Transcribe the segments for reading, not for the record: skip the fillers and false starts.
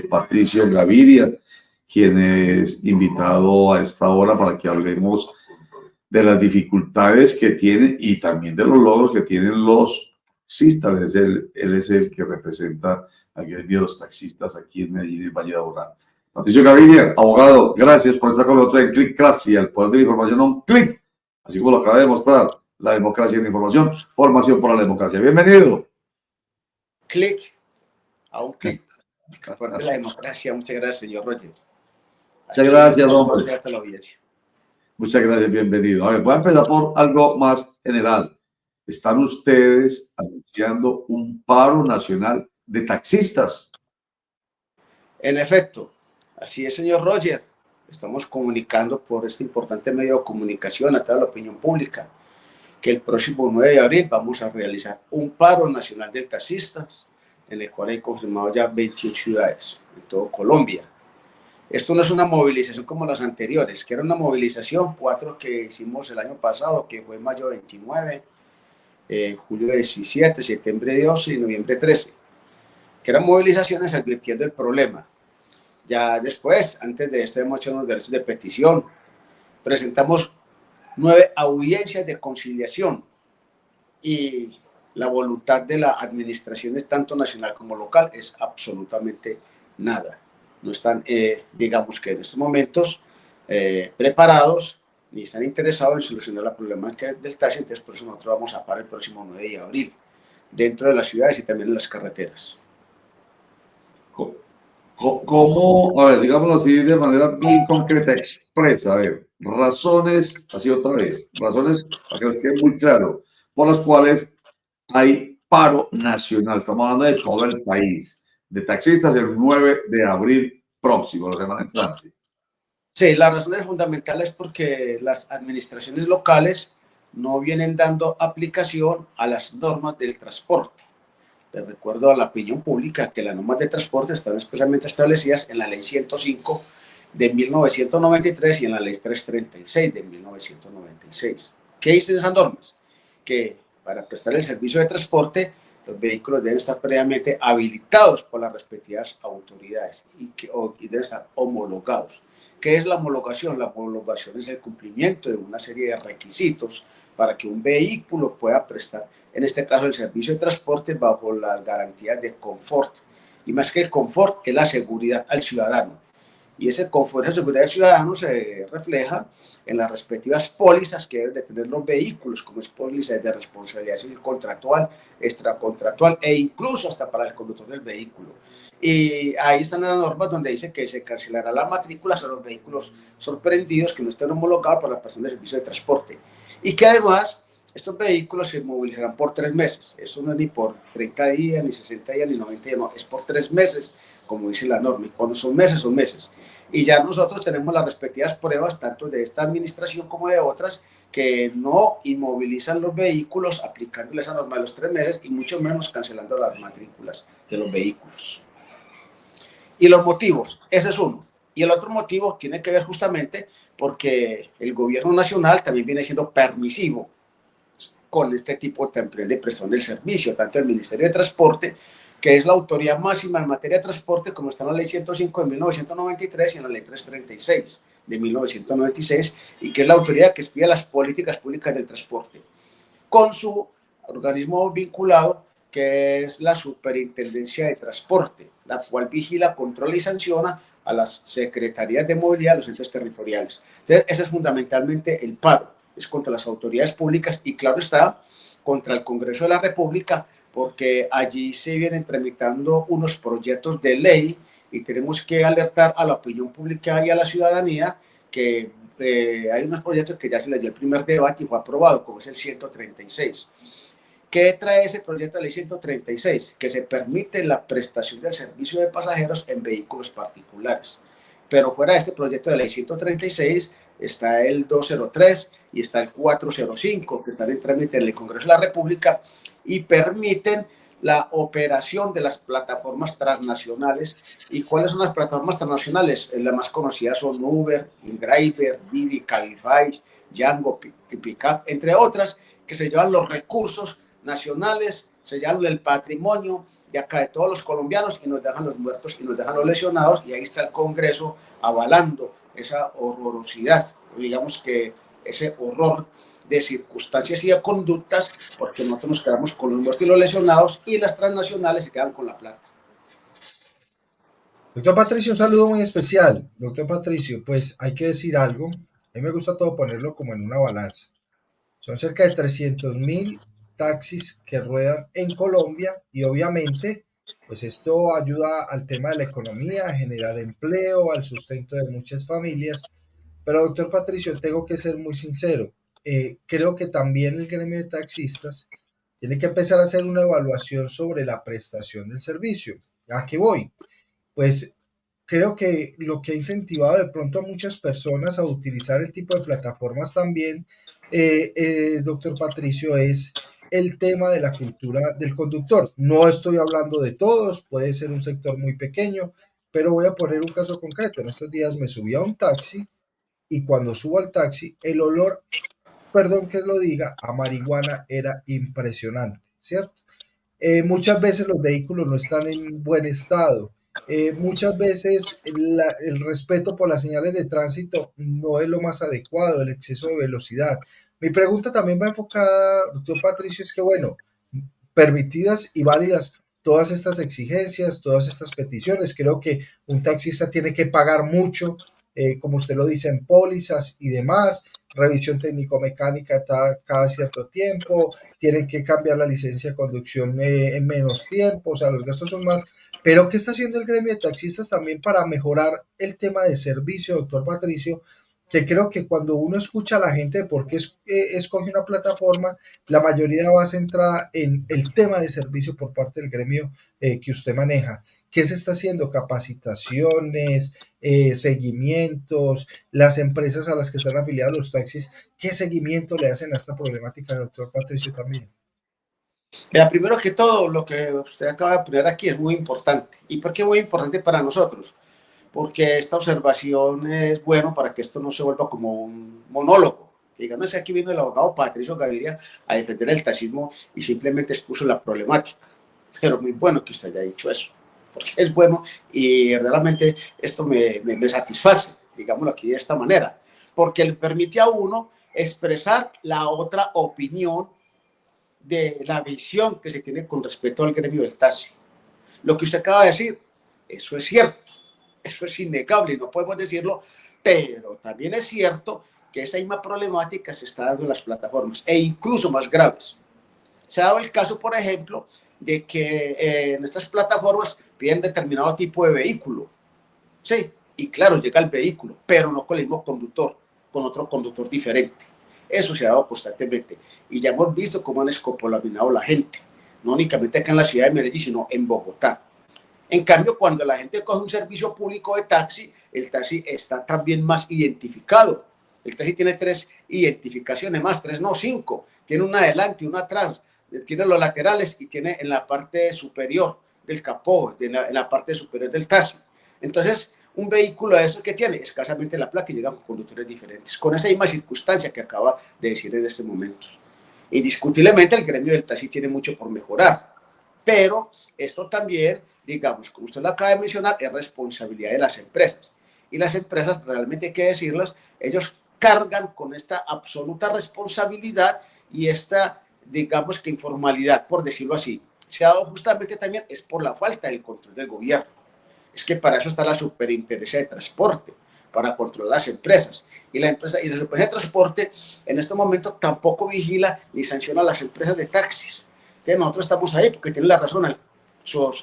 Patricio Gaviria, quien es invitado a esta hora para que hablemos de las dificultades que tienen y también de los logros que tienen los taxistas. Él es el que representa al gremio de los taxistas aquí en Medellín, en Valle de Aburrá. Patricio Gaviria, abogado, gracias por estar con nosotros en Click Class y al poder de la información a un clic, así como lo acaba de demostrar, la democracia en la información, formación por la democracia. Bienvenido. Clic, a un clic. El poder de la democracia. Muchas gracias, señor Roger. Muchas gracias, hombre. Gracias. Muchas gracias, bienvenido. A ver, voy a empezar por algo más general. Están ustedes anunciando un paro nacional de taxistas. En efecto, así es, señor Roger. Estamos comunicando por este importante medio de comunicación a toda la opinión pública que el próximo 9 de abril vamos a realizar un paro nacional de taxistas, en el cual hay confirmado ya 21 ciudades en todo Colombia. Esto no es una movilización como las anteriores, que era una movilización, 4 que hicimos el año pasado, que fue mayo 29, julio 17, septiembre 12 y noviembre 13, que eran movilizaciones advirtiendo el problema. Ya después, antes de esto, hemos hecho unos derechos de petición, presentamos 9 audiencias de conciliación y la voluntad de la administración, tanto nacional como local, es absolutamente nada. No están, digamos que en estos momentos, preparados ni están interesados en solucionar la problemática del taxi. Entonces, por eso nosotros vamos a parar el próximo 9 de abril, dentro de las ciudades y también en las carreteras. ¿Cómo, a ver, digámoslo así de manera bien concreta, expresa, a ver, razones, así otra vez, razones, para que nos quede muy claro, por las cuales hay paro nacional, estamos hablando de todo el país, de taxistas el 9 de abril próximo, la semana entrante? Sí, la razón es fundamental es porque las administraciones locales no vienen dando aplicación a las normas del transporte. Les recuerdo a la opinión pública que las normas de transporte están especialmente establecidas en la Ley 105 de 1993 y en la Ley 336 de 1996. ¿Qué dicen esas normas? Que para prestar el servicio de transporte, los vehículos deben estar previamente habilitados por las respectivas autoridades y deben estar homologados. ¿Qué es la homologación? La homologación es el cumplimiento de una serie de requisitos para que un vehículo pueda prestar, en este caso, el servicio de transporte bajo las garantías de confort. Y más que el confort, es la seguridad al ciudadano. Y ese confort y seguridad del ciudadano se refleja en las respectivas pólizas que deben de tener los vehículos, como es pólizas de responsabilidad civil contractual, extracontractual e incluso hasta para el conductor del vehículo. Y ahí están las normas donde dice que se cancelará la matrícula a los vehículos sorprendidos que no estén homologados por la prestación de servicio de transporte. Y que además estos vehículos se movilizarán por 3 meses. Eso no es ni por 30 días, ni 60 días, ni 90 días, no, es por 3 meses, como dice la norma. Y cuando son meses, son meses. Y ya nosotros tenemos las respectivas pruebas, tanto de esta administración como de otras, que no inmovilizan los vehículos aplicándole esa norma de los 3 meses y mucho menos cancelando las matrículas de los vehículos. Y los motivos, ese es uno. Y el otro motivo tiene que ver justamente porque el gobierno nacional también viene siendo permisivo con este tipo de prestación del servicio, tanto el Ministerio de Transporte, que es la autoridad máxima en materia de transporte, como está en la Ley 105 de 1993 y en la Ley 336 de 1996, y que es la autoridad que expide las políticas públicas del transporte, con su organismo vinculado, que es la Superintendencia de Transporte, la cual vigila, controla y sanciona a las secretarías de movilidad de los entes territoriales. Entonces, ese es fundamentalmente el paro, es contra las autoridades públicas y, claro está, contra el Congreso de la República, porque allí se vienen tramitando unos proyectos de ley y tenemos que alertar a la opinión pública y a la ciudadanía que hay unos proyectos que ya se les dio el primer debate y fue aprobado, como es el 136. ¿Qué trae ese proyecto de ley 136? Que se permite la prestación del servicio de pasajeros en vehículos particulares. Pero fuera de este proyecto de ley 136 está el 203 y está el 405, que están en trámite en el Congreso de la República y permiten la operación de las plataformas transnacionales. ¿Y cuáles son las plataformas transnacionales? Las más conocidas son Uber, InDriver, Didi, Cabify, Django, Pickup, entre otras, que se llevan los recursos nacionales se llaman el patrimonio de acá de todos los colombianos y nos dejan los muertos y nos dejan los lesionados, y ahí está el Congreso avalando esa horrorosidad, digamos que ese horror de circunstancias y de conductas, porque nosotros nos quedamos con los muertos y los lesionados y las transnacionales se quedan con la plata. Doctor Patricio, un saludo muy especial. Doctor Patricio, pues hay que decir algo. A mí me gusta todo ponerlo como en una balanza. Son cerca de 300.000 taxis que ruedan en Colombia y obviamente pues esto ayuda al tema de la economía, a generar empleo, al sustento de muchas familias. Pero doctor Patricio, tengo que ser muy sincero. Creo que también el gremio de taxistas tiene que empezar a hacer una evaluación sobre la prestación del servicio. ¿A qué voy? Pues creo que lo que ha incentivado de pronto a muchas personas a utilizar el tipo de plataformas también, doctor Patricio, es el tema de la cultura del conductor. No estoy hablando de todos, puede ser un sector muy pequeño, pero voy a poner un caso concreto. En estos días me subí a un taxi y cuando subo al taxi, el olor, perdón que lo diga, a marihuana era impresionante, ¿cierto? Muchas veces los vehículos no están en buen estado. Muchas veces el respeto por las señales de tránsito no es lo más adecuado, el exceso de velocidad. Mi pregunta también va enfocada, doctor Patricio, es que bueno, permitidas y válidas todas estas exigencias, todas estas peticiones. Creo que un taxista tiene que pagar mucho, como usted lo dice, en pólizas y demás, revisión técnico-mecánica cada cierto tiempo, tienen que cambiar la licencia de conducción en menos tiempo, o sea, los gastos son más. Pero ¿qué está haciendo el gremio de taxistas también para mejorar el tema de servicio, doctor Patricio? Que creo que cuando uno escucha a la gente de por qué escoge una plataforma, la mayoría va centrada en el tema de servicio por parte del gremio que usted maneja. ¿Qué se está haciendo? Capacitaciones, seguimientos, las empresas a las que están afiliados los taxis, ¿qué seguimiento le hacen a esta problemática, doctor Patricio, también? Primero que todo, lo que usted acaba de poner aquí es muy importante. ¿Y por qué muy importante para nosotros? Porque esta observación es bueno para que esto no se vuelva como un monólogo. Digamos, aquí vino el abogado Patricio Gaviria a defender el taxismo y simplemente expuso la problemática. Pero muy bueno que usted haya dicho eso, porque es bueno y verdaderamente esto me satisface, digámoslo aquí de esta manera, porque le permite a uno expresar la otra opinión de la visión que se tiene con respecto al gremio del taxi. Lo que usted acaba de decir, eso es cierto, eso es innegable, no podemos decirlo, pero también es cierto que esa misma problemática se está dando en las plataformas, e incluso más graves. Se ha dado el caso, por ejemplo, de que en estas plataformas piden determinado tipo de vehículo, ¿sí? Y claro, llega el vehículo, pero no con el mismo conductor, con otro conductor diferente. Eso se ha dado constantemente. Y ya hemos visto cómo han escopolaminado la gente, no únicamente acá en la ciudad de Medellín, sino en Bogotá. En cambio, cuando la gente coge un servicio público de taxi, el taxi está también más identificado. El taxi tiene 3 identificaciones más, 3 no, 5. Tiene una adelante, una atrás, tiene los laterales y tiene en la parte superior del capó, en la parte superior del taxi. Entonces, un vehículo de esos que tiene escasamente la placa y llegan con conductores diferentes, con esa misma circunstancia que acaba de decir en este momento. Indiscutiblemente el gremio del taxi tiene mucho por mejorar, pero esto también, digamos, como usted lo acaba de mencionar, es responsabilidad de las empresas. Y las empresas, realmente hay que decirlos, ellos cargan con esta absoluta responsabilidad y esta, digamos que informalidad, por decirlo así. Se ha dado justamente también es por la falta del control del gobierno. Es que para eso está la Superintendencia de Transporte, para controlar las empresas. Y la Superintendencia de Transporte en este momento tampoco vigila ni sanciona a las empresas de taxis. Entonces nosotros estamos ahí porque tiene la razón.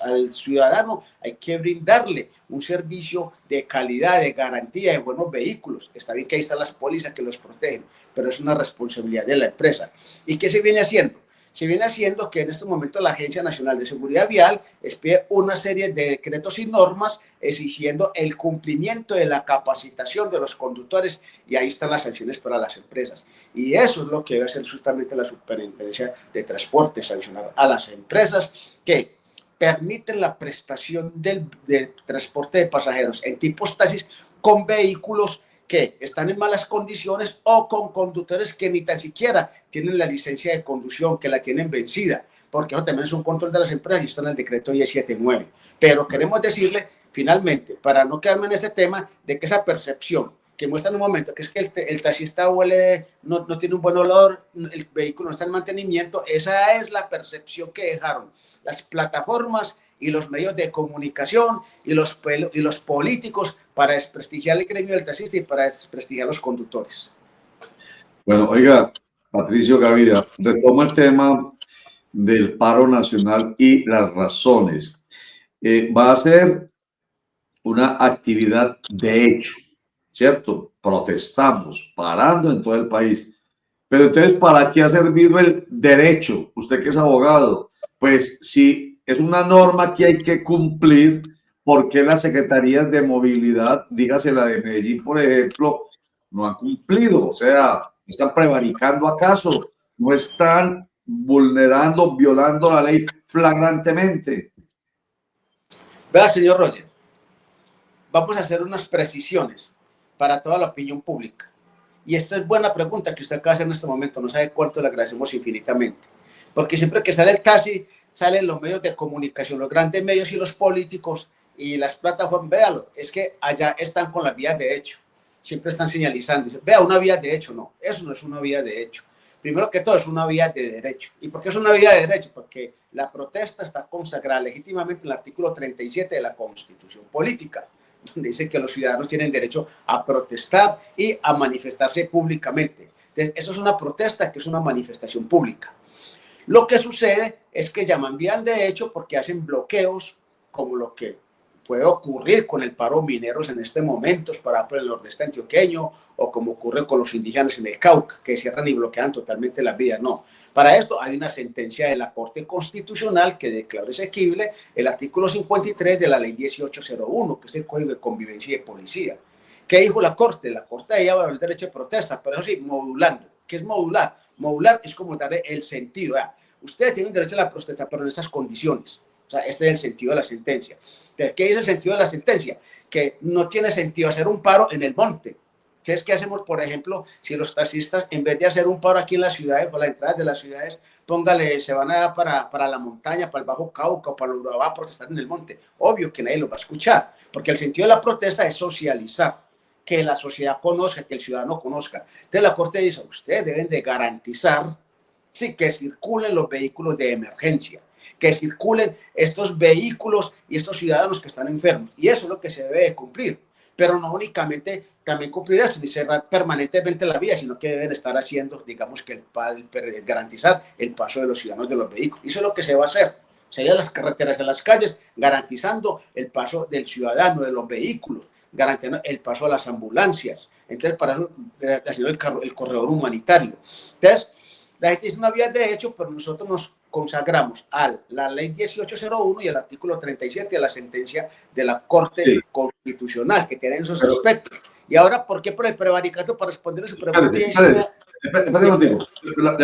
Al ciudadano hay que brindarle un servicio de calidad, de garantía, de buenos vehículos. Está bien que ahí están las pólizas que los protegen, pero es una responsabilidad de la empresa. ¿Y qué se viene haciendo? Se viene haciendo que en este momento la Agencia Nacional de Seguridad Vial expide una serie de decretos y normas exigiendo el cumplimiento de la capacitación de los conductores, y ahí están las sanciones para las empresas. Y eso es lo que debe hacer justamente la Superintendencia de Transporte, sancionar a las empresas que permiten la prestación del transporte de pasajeros en tipos taxis con vehículos que están en malas condiciones o con conductores que ni tan siquiera tienen la licencia de conducción, que la tienen vencida. porque eso también es un control de las empresas y está en el decreto 1079. Pero queremos decirle, finalmente, para no quedarme en este tema, de que esa percepción que muestra en un momento que es que el taxista huele, no tiene un buen olor, el vehículo no está en mantenimiento, esa es la percepción que dejaron las plataformas y los medios de comunicación y los políticos para desprestigiar el gremio del taxista y para desprestigiar a los conductores. Bueno, oiga, Patricio Gaviria, retomo el tema del paro nacional y las razones. Va a ser una actividad de hecho, ¿cierto? Protestamos, parando en todo el país. Pero entonces, ¿para qué ha servido el derecho? Usted que es abogado, pues si es una norma que hay que cumplir, ¿por qué las secretarías de movilidad, dígase la de Medellín, por ejemplo, no han cumplido? O sea, ¿están prevaricando acaso? ¿No están vulnerando, violando la ley flagrantemente? Vea, señor Roger, vamos a hacer unas precisiones para toda la opinión pública. Y esta es buena pregunta que usted acaba de hacer en este momento. No sabe cuánto le agradecemos infinitamente. Porque siempre que sale el taxi, salen los medios de comunicación, los grandes medios y los políticos y las plataformas. Véalo, es que allá están con las vías de hecho. Siempre están señalizando. Vea, una vía de hecho. No, eso no es una vía de hecho. Primero que todo, es una vía de derecho. ¿Y por qué es una vía de derecho? Porque la protesta está consagrada legítimamente en el artículo 37 de la Constitución Política, donde dice que los ciudadanos tienen derecho a protestar y a manifestarse públicamente. Entonces, eso es una protesta que es una manifestación pública. Lo que sucede es que llaman vías de hecho porque hacen bloqueos, como lo que puede ocurrir con el paro mineros en este momento, para el nordeste antioqueño, o como ocurre con los indígenas en el Cauca, que cierran y bloquean totalmente las vías. No, para esto hay una sentencia de la Corte Constitucional que declara exequible el artículo 53 de la ley 1801, que es el Código de Convivencia y de Policía. ¿Qué dijo la Corte? La Corte ella va el derecho de protesta, pero eso sí, modulando. ¿Qué es modular? Modular es como darle el sentido. Ustedes tienen derecho a la protesta, pero en esas condiciones. O sea, este es el sentido de la sentencia. ¿Qué es el sentido de la sentencia? Que no tiene sentido hacer un paro en el monte. ¿Qué hacemos, por ejemplo, si los taxistas, en vez de hacer un paro aquí en las ciudades o las entradas de las ciudades, póngale, se van a para la montaña, para el Bajo Cauca o para el Urabá a protestar en el monte? Obvio que nadie lo va a escuchar, porque el sentido de la protesta es socializar, que la sociedad conozca, que el ciudadano conozca. Entonces la Corte dice, ustedes deben de garantizar, sí, que circulen los vehículos de emergencia, que circulen estos vehículos y estos ciudadanos que están enfermos. Y eso es lo que se debe de cumplir. Pero no únicamente también cumplir eso, ni cerrar permanentemente la vía, sino que deben estar haciendo, digamos, que garantizar el paso de los ciudadanos de los vehículos. Eso es lo que se va a hacer. Serían las carreteras, en las calles, garantizando el paso del ciudadano, de los vehículos, garantizando el paso a las ambulancias. Entonces, para eso, haciendo el corredor humanitario. Entonces, la gente dice una vía de hecho, pero nosotros nos consagramos a la ley 1801 y al artículo 37 de la sentencia de la Corte Constitucional, que tienen esos aspectos. Y ahora, ¿por qué por el prevaricato? Para responder a su pregunta. Le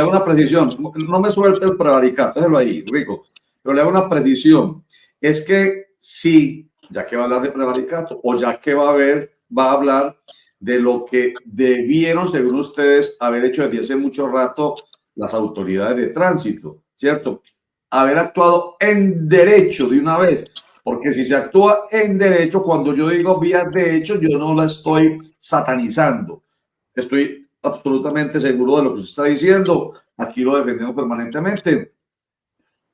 hago una precisión. No me suelte el prevaricato, déjelo ahí, Rico. Pero le hago una precisión. Es que sí, ya que va a hablar de prevaricato, o ya que va a hablar de lo que debieron, según ustedes, haber hecho desde hace mucho rato las autoridades de tránsito, ¿cierto? Haber actuado en derecho de una vez, porque si se actúa en derecho, cuando yo digo vías de hecho, yo no la estoy satanizando. Estoy absolutamente seguro de lo que usted está diciendo. Aquí lo defendemos permanentemente,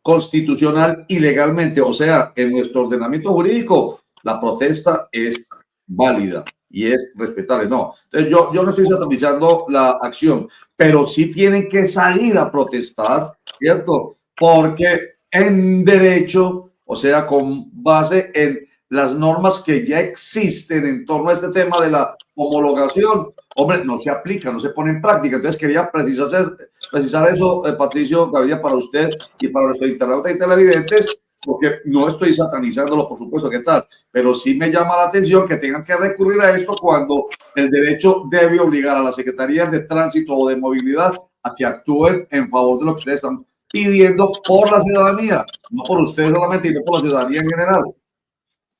constitucional y legalmente. O sea, en nuestro ordenamiento jurídico, la protesta es válida y es respetable. No, entonces yo no estoy satanizando la acción, pero sí tienen que salir a protestar, ¿cierto? Porque en derecho, o sea, con base en las normas que ya existen en torno a este tema de la homologación, hombre, no se aplica, no se pone en práctica. Entonces quería precisar eso, Patricio Gaviria, para usted y para nuestros internautas y televidentes, porque no estoy satanizándolo, por supuesto, ¿qué tal? Pero sí me llama la atención que tengan que recurrir a esto cuando el derecho debe obligar a las secretarías de tránsito o de movilidad a que actúen en favor de lo que ustedes están pidiendo por la ciudadanía, no por ustedes solamente, sino por la ciudadanía en general.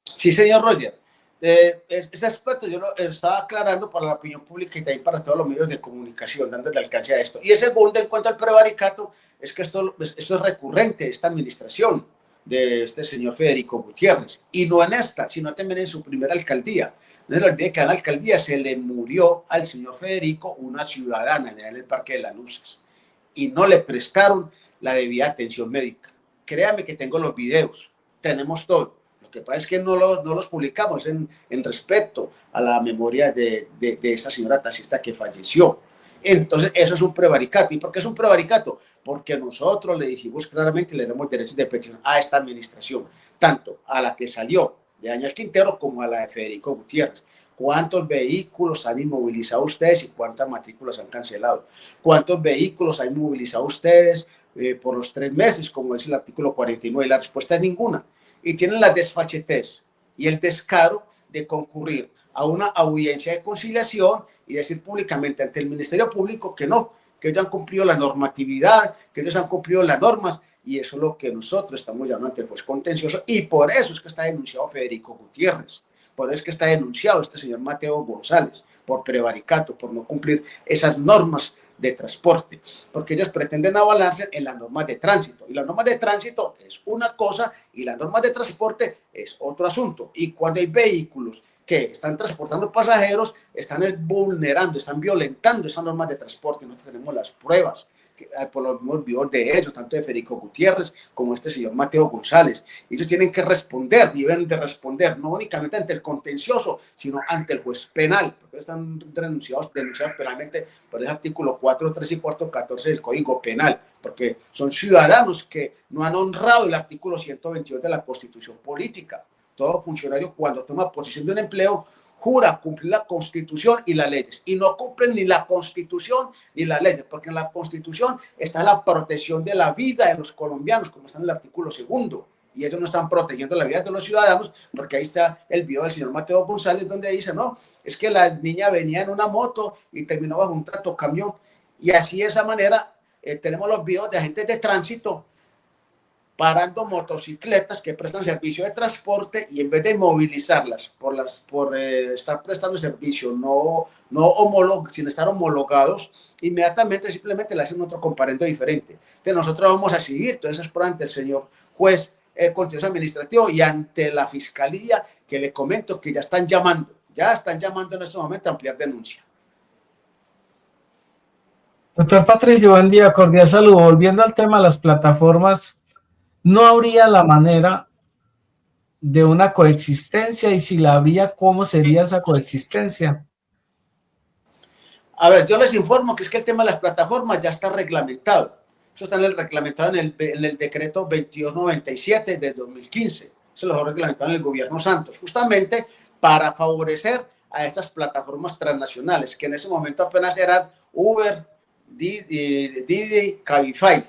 Sí, señor Roger. Ese aspecto yo lo estaba aclarando para la opinión pública y también para todos los medios de comunicación, dándole alcance a esto. Y el segundo, en cuanto al prevaricato, es que esto es recurrente, esta administración de este señor Federico Gutiérrez, y no en esta, sino también en su primera alcaldía. No se le olvide que en la alcaldía se le murió al señor Federico una ciudadana en el Parque de las Luces y no le prestaron la debida atención médica. Créame que tengo los videos, tenemos todo. Lo que pasa es que no los publicamos en respeto a la memoria de esa señora taxista que falleció. Entonces, eso es un prevaricato. ¿Y por qué es un prevaricato? Porque nosotros le dijimos claramente, le damos derechos de petición a esta administración, tanto a la que salió de Ángel Quintero como a la de Federico Gutiérrez. ¿Cuántos vehículos han inmovilizado ustedes y cuántas matrículas han cancelado? ¿Cuántos vehículos han inmovilizado ustedes por los 3 meses, como dice el artículo 49? Y la respuesta es ninguna. Y tienen la desfachetez y el descaro de concurrir a una audiencia de conciliación y decir públicamente ante el Ministerio Público que no, que ellos han cumplido la normatividad, que ellos han cumplido las normas, y eso es lo que nosotros estamos llamando ante el juez contencioso, y por eso es que está denunciado Federico Gutiérrez, por eso es que está denunciado este señor Mateo González, por prevaricato, por no cumplir esas normas de transporte, porque ellos pretenden avalarse en las normas de tránsito, y las normas de tránsito es una cosa y las normas de transporte es otro asunto. Y cuando hay vehículos que están transportando pasajeros, están vulnerando, están violentando esas normas de transporte. Nosotros tenemos las pruebas por los mismos videos de ellos, tanto de Federico Gutiérrez como este señor Mateo González. Ellos tienen que responder, deben de responder, no únicamente ante el contencioso, sino ante el juez penal, porque están denunciados penalmente por el artículo 4, 3 y 4, 14 del Código Penal, porque son ciudadanos que no han honrado el artículo 122 de la Constitución Política. Todo funcionario, cuando toma posesión de un empleo, jura cumplir la Constitución y las leyes, y no cumplen ni la Constitución ni las leyes, porque en la Constitución está la protección de la vida de los colombianos, como está en el artículo 2, y ellos no están protegiendo la vida de los ciudadanos, porque ahí está el video del señor Mateo González, donde dice, no, es que la niña venía en una moto y terminó bajo un tractocamión, y así de esa manera tenemos los videos de agentes de tránsito parando motocicletas que prestan servicio de transporte, y en vez de movilizarlas por estar prestando servicio sin estar homologados, inmediatamente simplemente le hacen otro comparendo diferente. Entonces nosotros vamos a seguir todas esas pruebas ante el señor juez contencioso administrativo y ante la fiscalía, que le comento que ya están llamando en este momento a ampliar denuncia. Doctor Patricio, buen día, cordial saludo. Volviendo al tema de las plataformas, ¿no habría la manera de una coexistencia? Y si la habría, ¿cómo sería esa coexistencia? A ver, yo les informo que es que el tema de las plataformas ya está reglamentado. Eso está reglamentado en el decreto 2297 de 2015. Se lo reglamentado en el gobierno Santos, justamente para favorecer a estas plataformas transnacionales, que en ese momento apenas eran Uber, Didi, Cabify,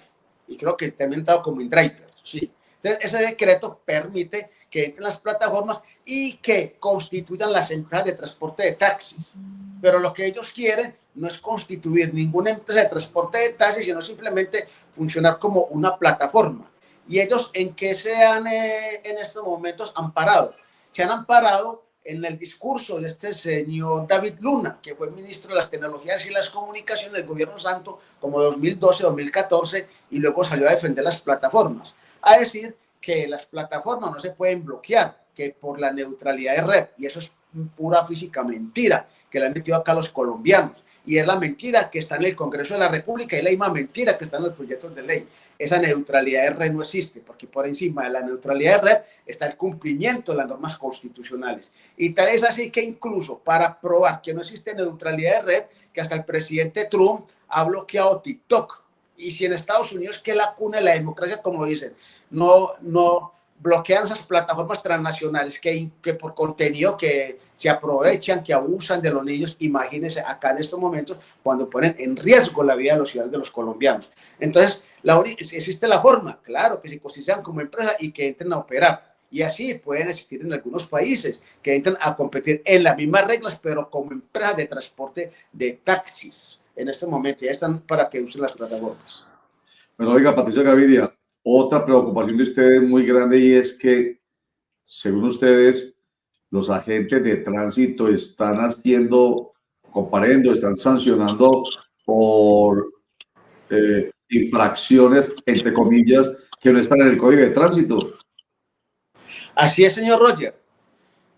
y creo que también estaba como InDriver. Sí. Entonces, ese decreto permite que entren las plataformas y que constituyan las empresas de transporte de taxis. Pero lo que ellos quieren no es constituir ninguna empresa de transporte de taxis, sino simplemente funcionar como una plataforma. ¿Y ellos en qué se han en estos momentos amparado? Se han amparado en el discurso de este señor David Luna, que fue ministro de las Tecnologías y las Comunicaciones del gobierno Santo como 2012-2014, y luego salió a defender las plataformas, a decir que las plataformas no se pueden bloquear, que por la neutralidad de red, y eso es pura física mentira, que le han metido acá a los colombianos, y es la mentira que está en el Congreso de la República, y la misma mentira que está en los proyectos de ley. Esa neutralidad de red no existe, porque por encima de la neutralidad de red está el cumplimiento de las normas constitucionales, y tal es así que incluso para probar que no existe neutralidad de red, que hasta el presidente Trump ha bloqueado TikTok. Y si en Estados Unidos, que es la cuna de la democracia, como dicen, no bloquean esas plataformas transnacionales que por contenido que se aprovechan, que abusan de los niños, imagínense acá en estos momentos cuando ponen en riesgo la vida de los ciudadanos, de los colombianos. Entonces, existe la forma, claro, que se constituyan como empresa y que entren a operar. Y así pueden existir en algunos países que entran a competir en las mismas reglas, pero como empresas de transporte de taxis. En este momento ya están para que usen las plataformas. Bueno, oiga, Patricio Gaviria, otra preocupación de ustedes muy grande, y es que, según ustedes, los agentes de tránsito están haciendo, comparendo, están sancionando por infracciones, entre comillas, que no están en el Código de Tránsito. Así es, señor Roger.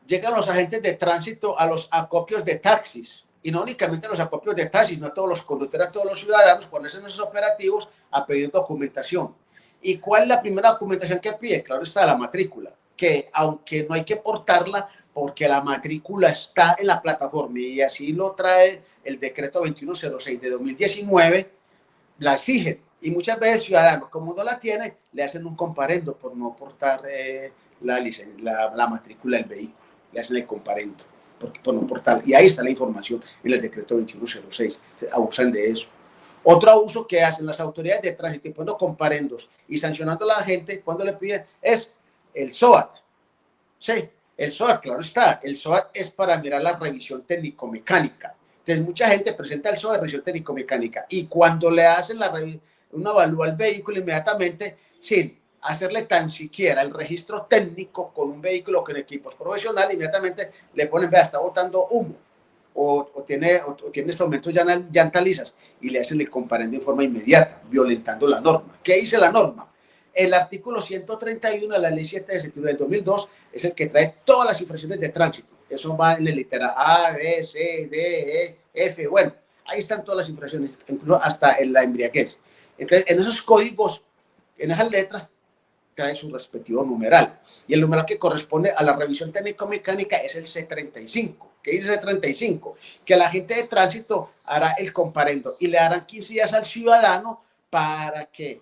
Llegan los agentes de tránsito a los acopios de taxis, y no únicamente a los acopios de taxis, no a todos los conductores, a todos los ciudadanos, cuando hacen esos operativos, a pedir documentación. ¿Y cuál es la primera documentación que pide? Claro está, la matrícula, que aunque no hay que portarla, porque la matrícula está en la plataforma, y así lo trae el decreto 2106 de 2019, la exigen. Y muchas veces el ciudadano, como no la tiene, le hacen un comparendo por no portar la matrícula del vehículo. Le hacen el comparendo por no portar. Y ahí está la información en el decreto 2106. Abusan de eso. Otro abuso que hacen las autoridades de tránsito, poniendo comparendos y sancionando a la gente cuando le piden, es el SOAT. Sí, el SOAT, claro está. El SOAT es para mirar la revisión técnico-mecánica. Entonces, mucha gente presenta el SOAT de revisión técnico-mecánica, y cuando le hacen una evalúa al vehículo, inmediatamente, sin hacerle tan siquiera el registro técnico con un vehículo con equipos profesionales, inmediatamente le ponen, vea, está botando humo, o tiene estos momentos llantas lisas, y le hacen el comparendo en forma inmediata, violentando la norma. ¿Qué dice la norma? El artículo 131 de la ley 7 de septiembre del 2002 es el que trae todas las infracciones de tránsito. Eso va en la litera A, B, C, D, E, F. Bueno, ahí están todas las infracciones, incluso hasta en la embriaguez. Entonces, en esos códigos, en esas letras, trae su respectivo numeral. Y el numeral que corresponde a la revisión técnico-mecánica es el C35. ¿Qué dice C35? Que el agente de tránsito hará el comparendo y le darán 15 días al ciudadano para que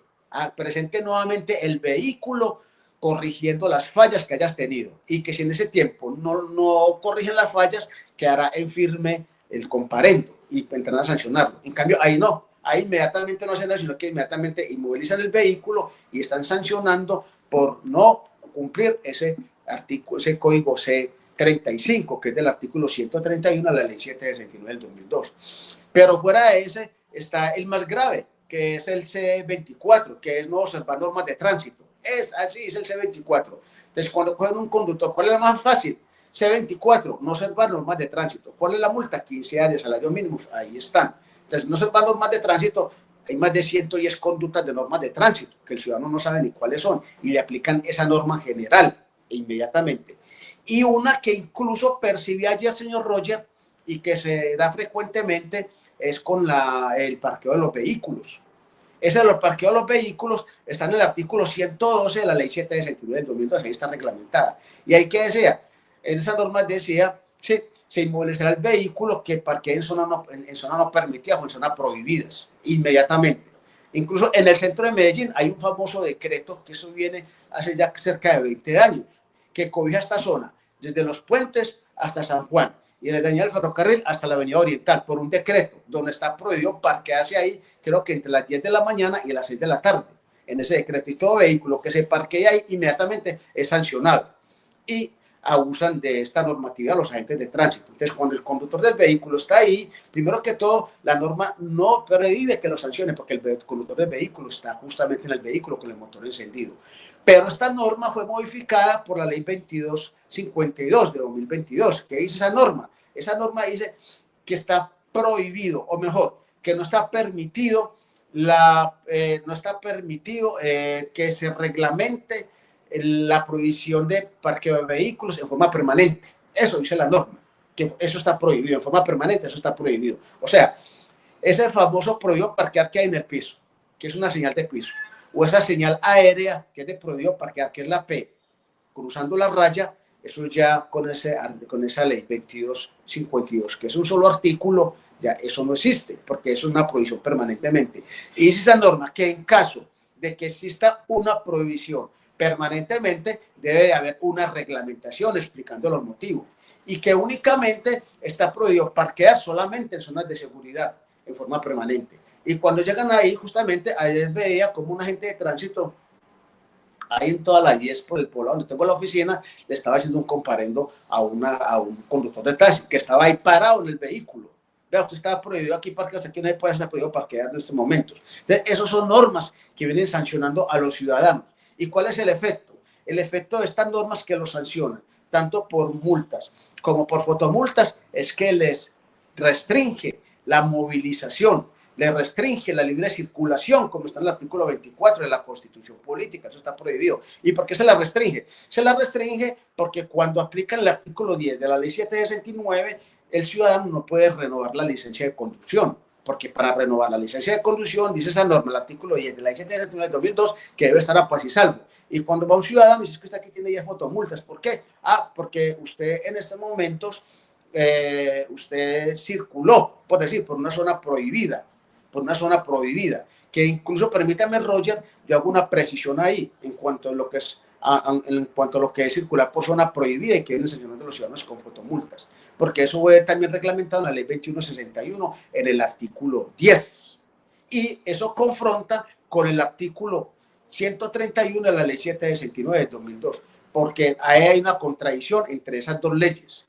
presente nuevamente el vehículo, corrigiendo las fallas que hayas tenido, y que si en ese tiempo no corrigen las fallas, quedará en firme el comparendo y entrarán a sancionarlo. En cambio, ahí no, ahí inmediatamente no hacen eso, sino que inmediatamente inmovilizan el vehículo y están sancionando por no cumplir ese artículo, ese código C35, que es del artículo 131 de la ley 769 del 2002. Pero fuera de ese está el más grave, que es el C24, que es no observar normas de tránsito. Es así, es el C24. Entonces, cuando cogen un conductor, ¿cuál es la más fácil? C24, no observar normas de tránsito. ¿Cuál es la multa? 15 años, salario mínimo, ahí están. Entonces, no observar normas de tránsito, hay más de 110 conductas de normas de tránsito, que el ciudadano no sabe ni cuáles son, y le aplican esa norma general inmediatamente. Y una que incluso percibí ayer, señor Roger, y que se da frecuentemente, es con el parqueo de los vehículos. Ese de los parqueos de los vehículos está en el artículo 112 de la ley 7 de septiembre del 2012, ahí está reglamentada. Y ahí que decía, en esa norma decía, se inmovilizará el vehículo que parquee en zona no permitida o en zonas prohibidas, inmediatamente. Incluso en el centro de Medellín hay un famoso decreto, que eso viene hace ya cerca de 20 años, que cobija esta zona, desde los puentes hasta San Juan, y desde el ferrocarril hasta la avenida Oriental, por un decreto donde está prohibido parquearse ahí, creo que entre las 10 de la mañana y las 6 de la tarde. En ese decreto, y todo vehículo que se parquee ahí inmediatamente es sancionado. Y abusan de esta normatividad los agentes de tránsito. Entonces, cuando el conductor del vehículo está ahí, primero que todo, la norma no prohíbe que lo sancione, porque el conductor del vehículo está justamente en el vehículo con el motor encendido. Pero esta norma fue modificada por la ley 2252 de 2022. ¿Qué dice esa norma? Esa norma dice que está prohibido, o mejor, que no está permitido, que se reglamente la prohibición de parqueo de vehículos en forma permanente. Eso dice la norma, que eso está prohibido, en forma permanente eso está prohibido. O sea, ese famoso prohibido parquear que hay en el piso, que es una señal de piso, o esa señal aérea que es de prohibido parquear, que es la P, cruzando la raya, eso ya con esa ley 2252, que es un solo artículo, ya eso no existe, porque eso es una prohibición permanentemente. Y dice esa norma que en caso de que exista una prohibición permanentemente, debe de haber una reglamentación explicando los motivos, y que únicamente está prohibido parquear solamente en zonas de seguridad en forma permanente. Y cuando llegan ahí, justamente ayer veía como un agente de tránsito ahí en toda la 10 por el pueblo donde tengo la oficina, le estaba haciendo un comparendo a un conductor de taxi que estaba ahí parado en el vehículo. Vea, usted estaba prohibido aquí parquear, aquí no se puede estar prohibido parquear en estos momentos. Entonces, esas son normas que vienen sancionando a los ciudadanos. ¿Y cuál es el efecto? El efecto de estas normas que los sancionan. tanto por multas como por fotomultas, es que les restringe la movilización, le restringe la libre circulación, como está en el artículo 24 de la Constitución Política. Eso está prohibido. ¿Y por qué se la restringe? Se la restringe porque cuando aplican el artículo 10 de la ley 769, el ciudadano no puede renovar la licencia de conducción, porque para renovar la licencia de conducción, dice esa norma, el artículo 10 de la ley 769 de 2002, que debe estar a paz y salvo. Y cuando va un ciudadano, dice que usted aquí tiene ya fotomultas. ¿Por qué? Porque usted en estos momentos, usted circuló, por decir, por una zona prohibida, que incluso, permítame, Roger, yo hago una precisión ahí en cuanto a lo que es circular por zona prohibida y que vienen sancionando a los ciudadanos con fotomultas, porque eso fue también reglamentado en la ley 2161 en el artículo 10, y eso confronta con el artículo 131 de la ley 769 de 2002, porque ahí hay una contradicción entre esas dos leyes,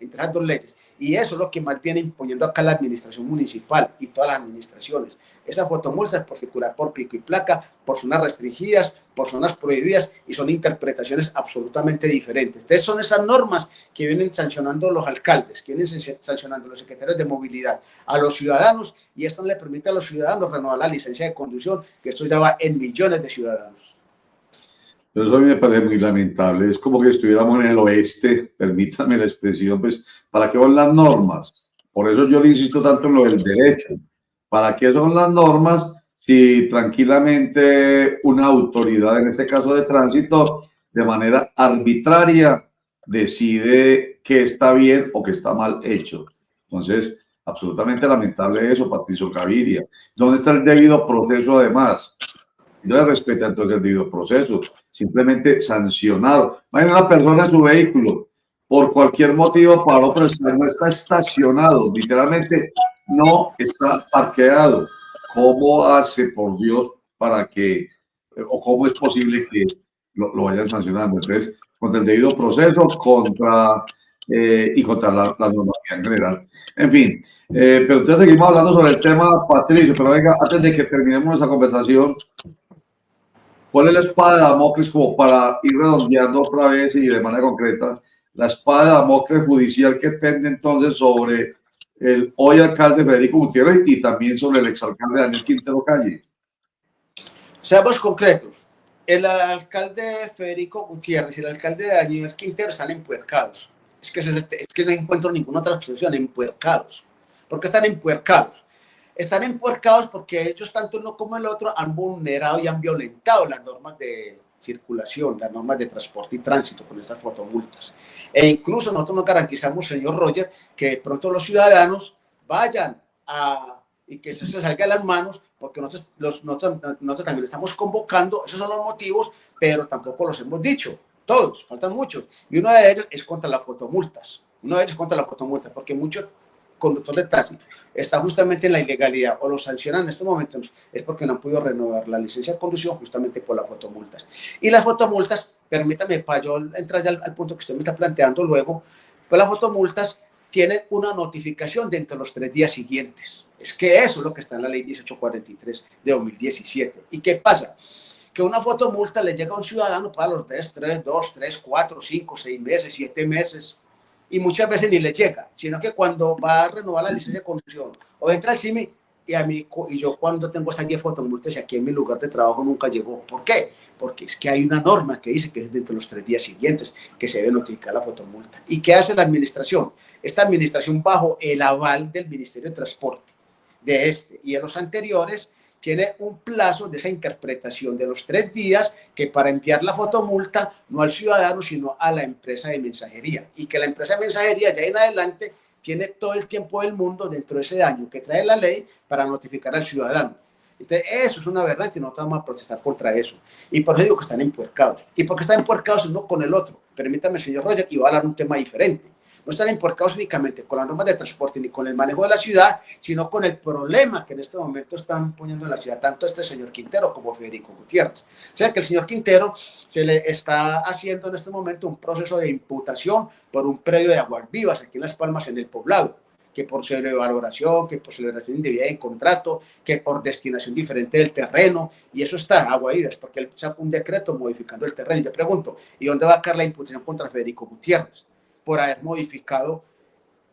y eso es lo que más viene imponiendo acá la administración municipal y todas las administraciones. Esas fotomultas por circular por pico y placa, por zonas restringidas, por zonas prohibidas, y son interpretaciones absolutamente diferentes. Entonces son esas normas que vienen sancionando los alcaldes, que vienen sancionando los secretarios de movilidad a los ciudadanos, y esto no le permite a los ciudadanos renovar la licencia de conducción, que esto ya va en millones de ciudadanos. Pero eso a mí me parece muy lamentable. Es como que estuviéramos en el oeste, permítame la expresión, pues, ¿para qué son las normas? Por eso yo le insisto tanto en lo del derecho. ¿Para qué son las normas si tranquilamente una autoridad, en este caso de tránsito, de manera arbitraria decide que está bien o que está mal hecho? Entonces, absolutamente lamentable eso, Patricio Gaviria. ¿Dónde está el debido proceso además? No le respeta entonces el debido proceso, simplemente sancionado. Imagínate una persona en su vehículo, por cualquier motivo paró, pero no está estacionado, literalmente no está parqueado. ¿Cómo hace, por Dios, para que, o cómo es posible que lo vayan sancionando? Entonces, contra el debido proceso, y contra la normativa en general. En fin, pero entonces seguimos hablando sobre el tema, Patricio, pero venga, antes de que terminemos esa conversación, ¿cuál es la espada de Damocles, como para ir redondeando otra vez y de manera concreta, la espada de Damocles judicial que pende entonces sobre el hoy alcalde Federico Gutiérrez y también sobre el exalcalde Daniel Quintero Calle? Seamos concretos. El alcalde Federico Gutiérrez y el alcalde Daniel Quintero están empuercados. Es que no encuentro ninguna otra expresión, empuercados. ¿Por qué están empuercados? Están empuercados porque ellos, tanto uno como el otro, han vulnerado y han violentado las normas de circulación, las normas de transporte y tránsito con estas fotomultas. E incluso nosotros nos garantizamos, señor Roger, que de pronto los ciudadanos vayan y que eso se salga de las manos, porque nosotros también estamos convocando, esos son los motivos, pero tampoco los hemos dicho, todos, faltan muchos, y uno de ellos es contra las fotomultas, porque muchos conductores de taxi está justamente en la ilegalidad o los sancionan en estos momentos es porque no han podido renovar la licencia de conducción justamente por las fotomultas. Y las fotomultas, permítame para yo entrar ya al punto que usted me está planteando luego, pues las fotomultas tienen una notificación dentro de los 3 días siguientes. Es que eso es lo que está en la ley 1843 de 2017. ¿Y qué pasa? Que una fotomulta le llega a un ciudadano para los 2, 3, 4, 5, 6 meses, 7 meses, y muchas veces ni le llega, sino que cuando va a renovar la licencia de conducción o entra al CIMI, y yo cuando tengo esas 10 fotomultas y aquí en mi lugar de trabajo nunca llegó. ¿Por qué? Porque es que hay una norma que dice que es dentro de los 3 días siguientes que se debe notificar la fotomulta. ¿Y qué hace la administración? Esta administración, bajo el aval del Ministerio de Transporte, de este y de los anteriores, tiene un plazo de esa interpretación de los 3 días, que para enviar la fotomulta no al ciudadano sino a la empresa de mensajería, y que la empresa de mensajería ya en adelante tiene todo el tiempo del mundo dentro de ese año que trae la ley para notificar al ciudadano. Entonces eso es una verdad y no vamos a protestar contra eso, y por eso digo que están empuercados. ¿Y por qué están empuercados uno con el otro? Permítame, señor Roger, y voy a hablar de un tema diferente. No están empuercados únicamente con las normas de transporte ni con el manejo de la ciudad, sino con el problema que en este momento están poniendo en la ciudad tanto este señor Quintero como Federico Gutiérrez. O sea que el señor Quintero se le está haciendo en este momento un proceso de imputación por un predio de aguas vivas aquí en Las Palmas, en el Poblado, que por sobrevaloración, que por celebración indebida de contrato, que por destinación diferente del terreno, y eso está agua vivas, porque él sacó un decreto modificando el terreno. Y yo pregunto, ¿y dónde va a caer la imputación contra Federico Gutiérrez? por haber modificado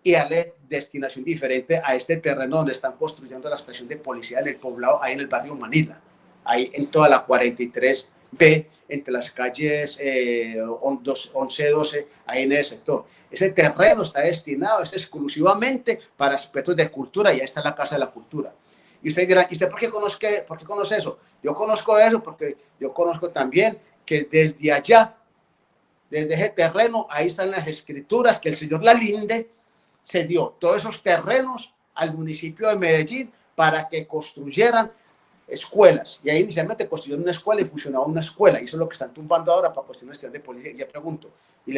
y darle destinación diferente a este terreno donde están construyendo la estación de policía en el poblado, ahí en el barrio Manila, ahí en toda la 43B, entre las calles 11, 12, ahí en ese sector. Ese terreno está destinado exclusivamente para aspectos de cultura, y ahí está la Casa de la Cultura. Y usted dirá, ¿y usted por qué conoce eso? Yo conozco eso porque yo conozco también que desde allá, desde ese terreno, ahí están las escrituras que el señor Lalinde se dio todos esos terrenos al municipio de Medellín para que construyeran escuelas. Y ahí inicialmente construyeron una escuela y fusionaba una escuela. Y eso es lo que están tumbando ahora para cuestiones de policía. Y le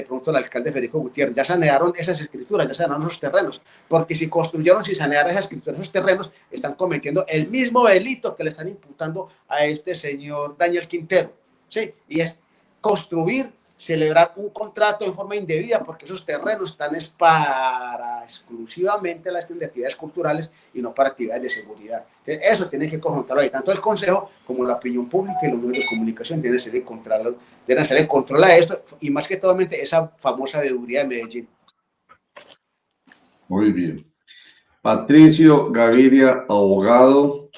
pregunto al alcalde Federico Gutiérrez, ¿ya sanearon esas escrituras? ¿Ya sanearon esos terrenos? Porque si construyeron sin sanear esas escrituras, esos terrenos, están cometiendo el mismo delito que le están imputando a este señor Daniel Quintero. ¿Sí? Y es construir, celebrar un contrato en forma indebida, porque esos terrenos están para exclusivamente las actividades culturales y no para actividades de seguridad. Entonces, eso tiene que confrontarlo ahí. Tanto el Consejo como la opinión pública y los medios de comunicación tienen que hacerle control a esto, y más que todo esa famosa veeduría de Medellín. Muy bien. Patricio Gaviria, abogado,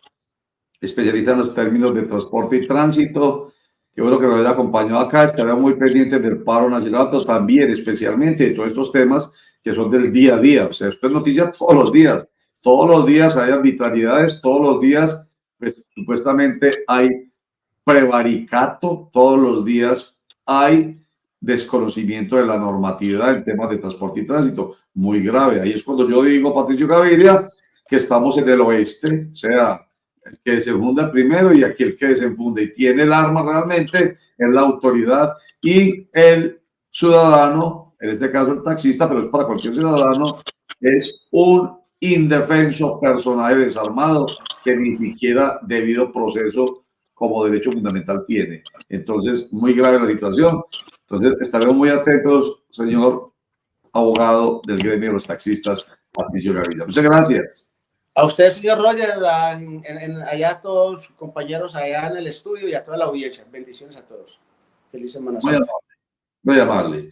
especialista en los términos de transporte y tránsito. Qué bueno que nos haya acompañado acá. Estaremos muy pendientes del paro nacional, pero también especialmente de todos estos temas que son del día a día. O sea, esto es noticia todos los días. Todos los días hay arbitrariedades, todos los días pues, supuestamente hay prevaricato, todos los días hay desconocimiento de la normatividad en temas de transporte y tránsito. Muy grave. Ahí es cuando yo digo, Patricio Gaviria, que estamos en el oeste, o sea, el que desenfunda primero y aquí el que desenfunda y tiene el arma realmente es la autoridad, y el ciudadano, en este caso el taxista, pero es para cualquier ciudadano, es un indefenso personaje desarmado que ni siquiera debido proceso como derecho fundamental tiene. Entonces, muy grave la situación. Entonces, estaremos muy atentos, señor abogado del gremio de los taxistas, Patricio Gaviria. Muchas gracias. A usted, señor Roger, allá a todos sus compañeros allá en el estudio y a toda la audiencia. Bendiciones a todos. Feliz Semana Santa. Muy amable.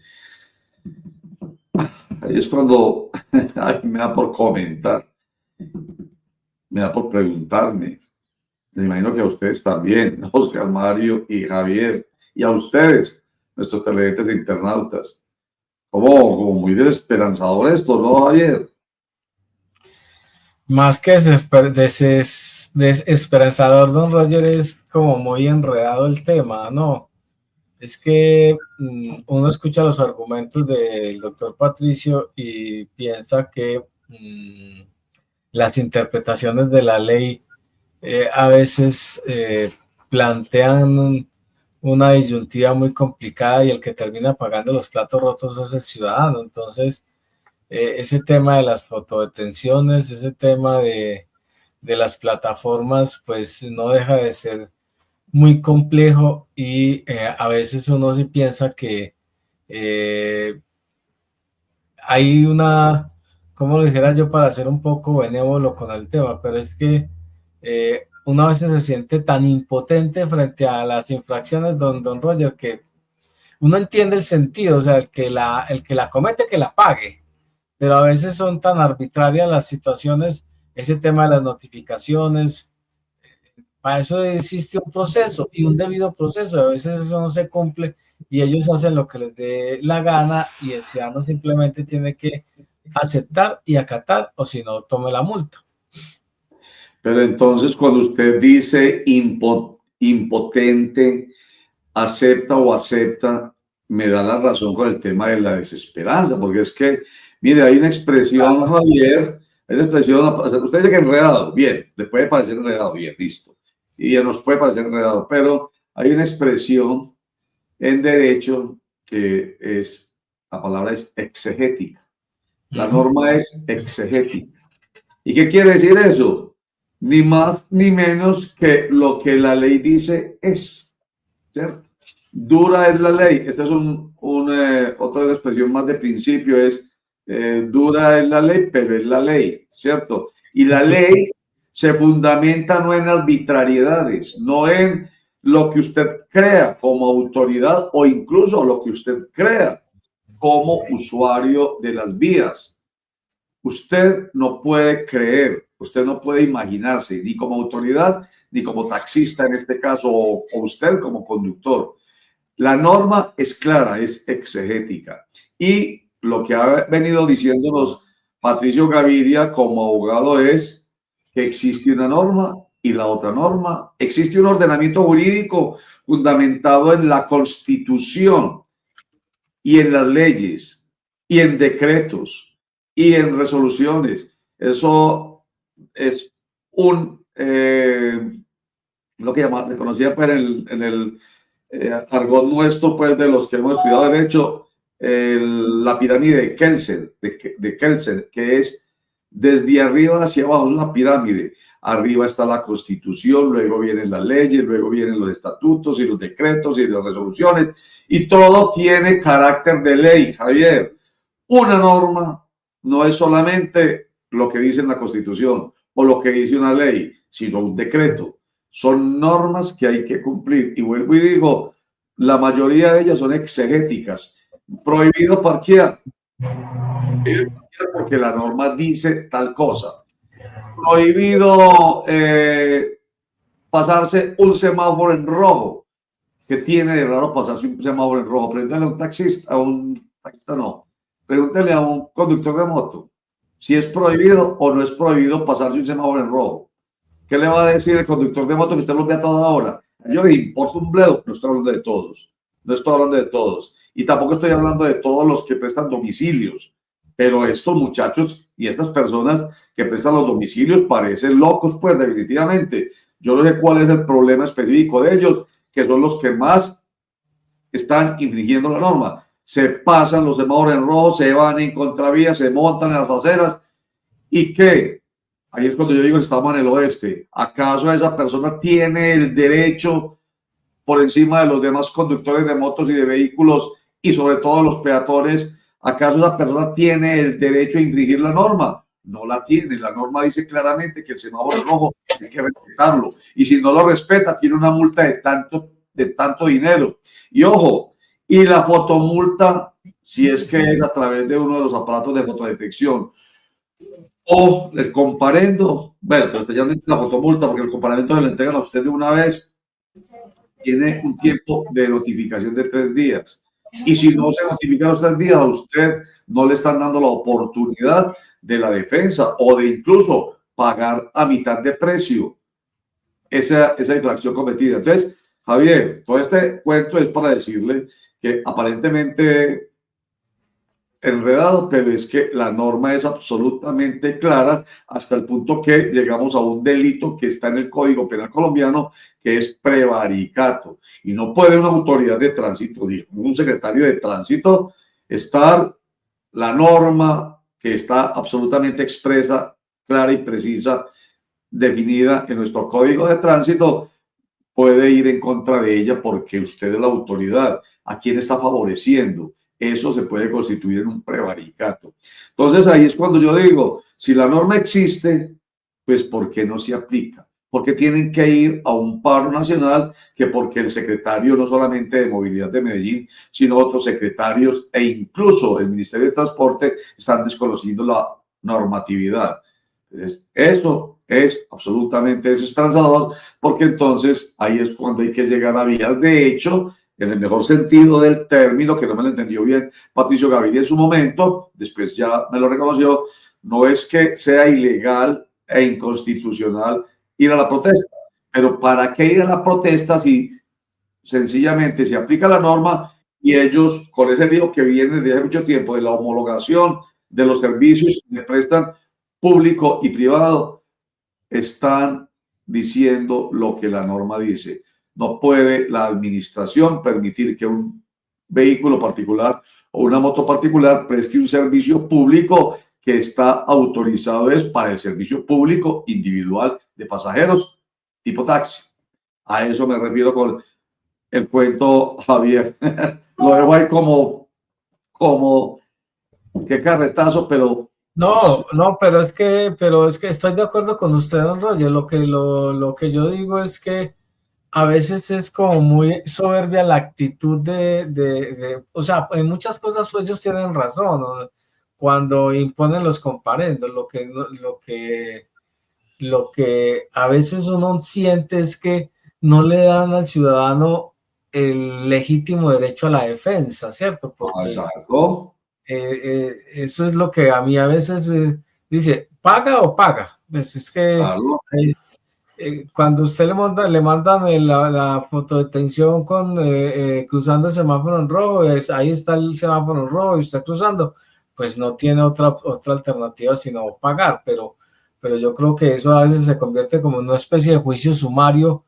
Ahí es cuando me da por comentar, me da por preguntarme. Me imagino que a ustedes también, Oscar, Mario y Javier, y a ustedes, nuestros televidentes e internautas. Como muy desesperanzador esto, ¿no, Javier? Más que desesperanzador, don Roger, es como muy enredado el tema, ¿no? Es que uno escucha los argumentos del doctor Patricio y piensa que las interpretaciones de la ley a veces plantean una disyuntiva muy complicada, y el que termina pagando los platos rotos es el ciudadano. Entonces, ese tema de las fotodetenciones, ese tema de las plataformas, pues no deja de ser muy complejo, y a veces uno sí piensa que hay una, como lo dijera yo, para ser un poco benévolo con el tema, pero es que uno a veces se siente tan impotente frente a las infracciones, don Roger, que uno entiende el sentido, o sea, el que la comete, que la pague, pero a veces son tan arbitrarias las situaciones, ese tema de las notificaciones. Para eso existe un proceso y un debido proceso, y a veces eso no se cumple y ellos hacen lo que les dé la gana, y el ciudadano simplemente tiene que aceptar y acatar, o si no, tome la multa. Pero entonces, cuando usted dice impotente, acepta, me da la razón con el tema de la desesperanza, porque es que, mire, hay una expresión, Javier, hay una expresión, usted dice que enredado, bien, le puede parecer enredado, bien, listo, y ya nos puede parecer enredado, pero hay una expresión en derecho que es, la palabra es exegética, la norma es exegética. ¿Y qué quiere decir eso? Ni más ni menos que lo que la ley dice es, ¿cierto? Dura es la ley. Esta es otra expresión más de principio, es dura es la ley, pero es la ley, ¿cierto? Y la ley se fundamenta no en arbitrariedades, no en lo que usted crea como autoridad o incluso lo que usted crea como usuario de las vías. Usted no puede creer, usted no puede imaginarse, ni como autoridad, ni como taxista en este caso, o usted como conductor. La norma es clara, es exegética. Y lo que ha venido diciéndonos Patricio Gaviria como abogado es que existe una norma y la otra norma. Existe un ordenamiento jurídico fundamentado en la Constitución y en las leyes y en decretos y en resoluciones. Eso es lo que se conocía pues, en el argot nuestro, pues, de los que hemos estudiado derecho, la pirámide de Kelsen, que es desde arriba hacia abajo, es una pirámide. Arriba está la Constitución, luego vienen las leyes, luego vienen los estatutos y los decretos y las resoluciones, y todo tiene carácter de ley, Javier. Una norma no es solamente lo que dice en la Constitución o lo que dice una ley, sino un decreto. Son normas que hay que cumplir. Y vuelvo y digo, la mayoría de ellas son exegéticas. Prohibido parquear. Porque la norma dice tal cosa. Prohibido pasarse un semáforo en rojo. ¿Qué tiene de raro pasarse un semáforo en rojo? Pregúntale a un taxista, no. Pregúntale a un conductor de moto si es prohibido o no es prohibido pasarse un semáforo en rojo. ¿Qué le va a decir el conductor de moto que usted lo ve a toda hora? Yo le importa un bledo. No estoy hablando de todos. No estoy hablando de todos. Y tampoco estoy hablando de todos los que prestan domicilios. Pero estos muchachos y estas personas que prestan los domicilios parecen locos, pues definitivamente. Yo no sé cuál es el problema específico de ellos, que son los que más están infringiendo la norma. Se pasan los semáforos en rojo, se van en contravía, se montan en las aceras. ¿Y qué? Ahí es cuando yo digo, estamos en el oeste. ¿Acaso esa persona tiene el derecho por encima de los demás conductores de motos y de vehículos y sobre todo los peatones? ¿Acaso esa persona tiene el derecho a infringir la norma? No la tiene. La norma dice claramente que el semáforo rojo hay que respetarlo. Y si no lo respeta, tiene una multa de tanto dinero. Y ojo, y la fotomulta, si es que es a través de uno de los aparatos de fotodetección, o el comparendo, bueno, pero especialmente la fotomulta, porque el comparendo se le entregan a usted de una vez, tiene un tiempo de notificación de 3 días. Y si no se notifica los 3 días, a usted no le están dando la oportunidad de la defensa o de incluso pagar a mitad de precio esa infracción cometida. Entonces, Javier, todo este cuento es para decirle que aparentemente enredado, pero es que la norma es absolutamente clara hasta el punto que llegamos a un delito que está en el Código Penal colombiano, que es prevaricato. Y no puede una autoridad de tránsito, un secretario de tránsito, estar la norma que está absolutamente expresa, clara y precisa, definida en nuestro Código de Tránsito, puede ir en contra de ella porque usted es la autoridad. ¿A quién está favoreciendo? Eso se puede constituir en un prevaricato. Entonces ahí es cuando yo digo, si la norma existe, pues ¿por qué no se aplica? Porque tienen que ir a un paro nacional, que porque el secretario no solamente de Movilidad de Medellín, sino otros secretarios e incluso el Ministerio de Transporte están desconociendo la normatividad. Entonces, eso es absolutamente desesperanzador, porque entonces ahí es cuando hay que llegar a vías de hecho, en el mejor sentido del término, que no me lo entendió bien Patricio Gaviria en su momento, después ya me lo reconoció. No es que sea ilegal e inconstitucional ir a la protesta, pero ¿para qué ir a la protesta si sencillamente se aplica la norma y ellos, con ese lío que viene desde hace mucho tiempo de la homologación de los servicios que prestan público y privado, están diciendo lo que la norma dice? No puede la administración permitir que un vehículo particular o una moto particular preste un servicio público que está autorizado es para el servicio público individual de pasajeros tipo taxi. A eso me refiero con el cuento, Javier. Lo dejo ahí como qué carretazo, pero no, pero es que estoy de acuerdo con usted, don Roger. Lo que yo digo es que a veces es como muy soberbia la actitud o sea, en muchas cosas pues ellos tienen razón, ¿no? Cuando imponen los comparendos, lo que a veces uno siente es que no le dan al ciudadano el legítimo derecho a la defensa, ¿cierto? Porque Exacto. eso es lo que a mí a veces dice, ¿paga o paga? Pues es que Claro. cuando usted le mandan la fotodetención con cruzando el semáforo en rojo, ahí está el semáforo en rojo y usted cruzando, pues no tiene otra alternativa sino pagar, pero yo creo que eso a veces se convierte como en una especie de juicio sumario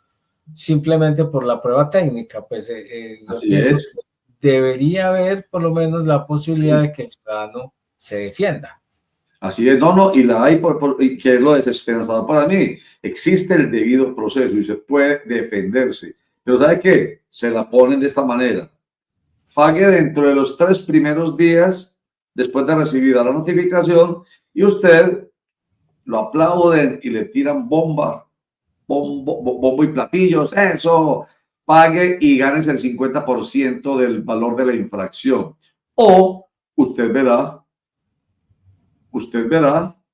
simplemente por la prueba técnica. Pues yo Así pienso es. que debería haber por lo menos la posibilidad de que el ciudadano se defienda. Así es, no, no, y la hay, y que es lo desesperanzador para mí. Existe el debido proceso y usted puede defenderse. Pero ¿sabe qué? Se la ponen de esta manera. Pague dentro de los 3 primeros días después de recibida la notificación y usted lo aplauden y le tiran bombo y platillos. Eso, pague y ganes el 50% del valor de la infracción. O usted verá,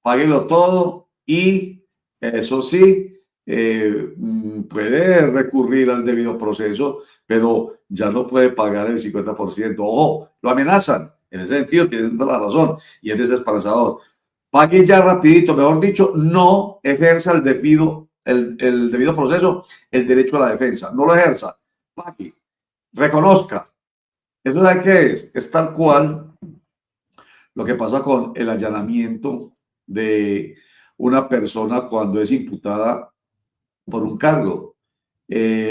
páguelo todo y eso sí, puede recurrir al debido proceso, pero ya no puede pagar el 50%. Ojo, lo amenazan. En ese sentido, tienen toda la razón y es desesperanzador. Pague ya rapidito, mejor dicho, no ejerza el debido proceso, el derecho a la defensa. No lo ejerza. Pague, reconozca. ¿Eso de qué es? Es tal cual lo que pasa con el allanamiento de una persona cuando es imputada por un cargo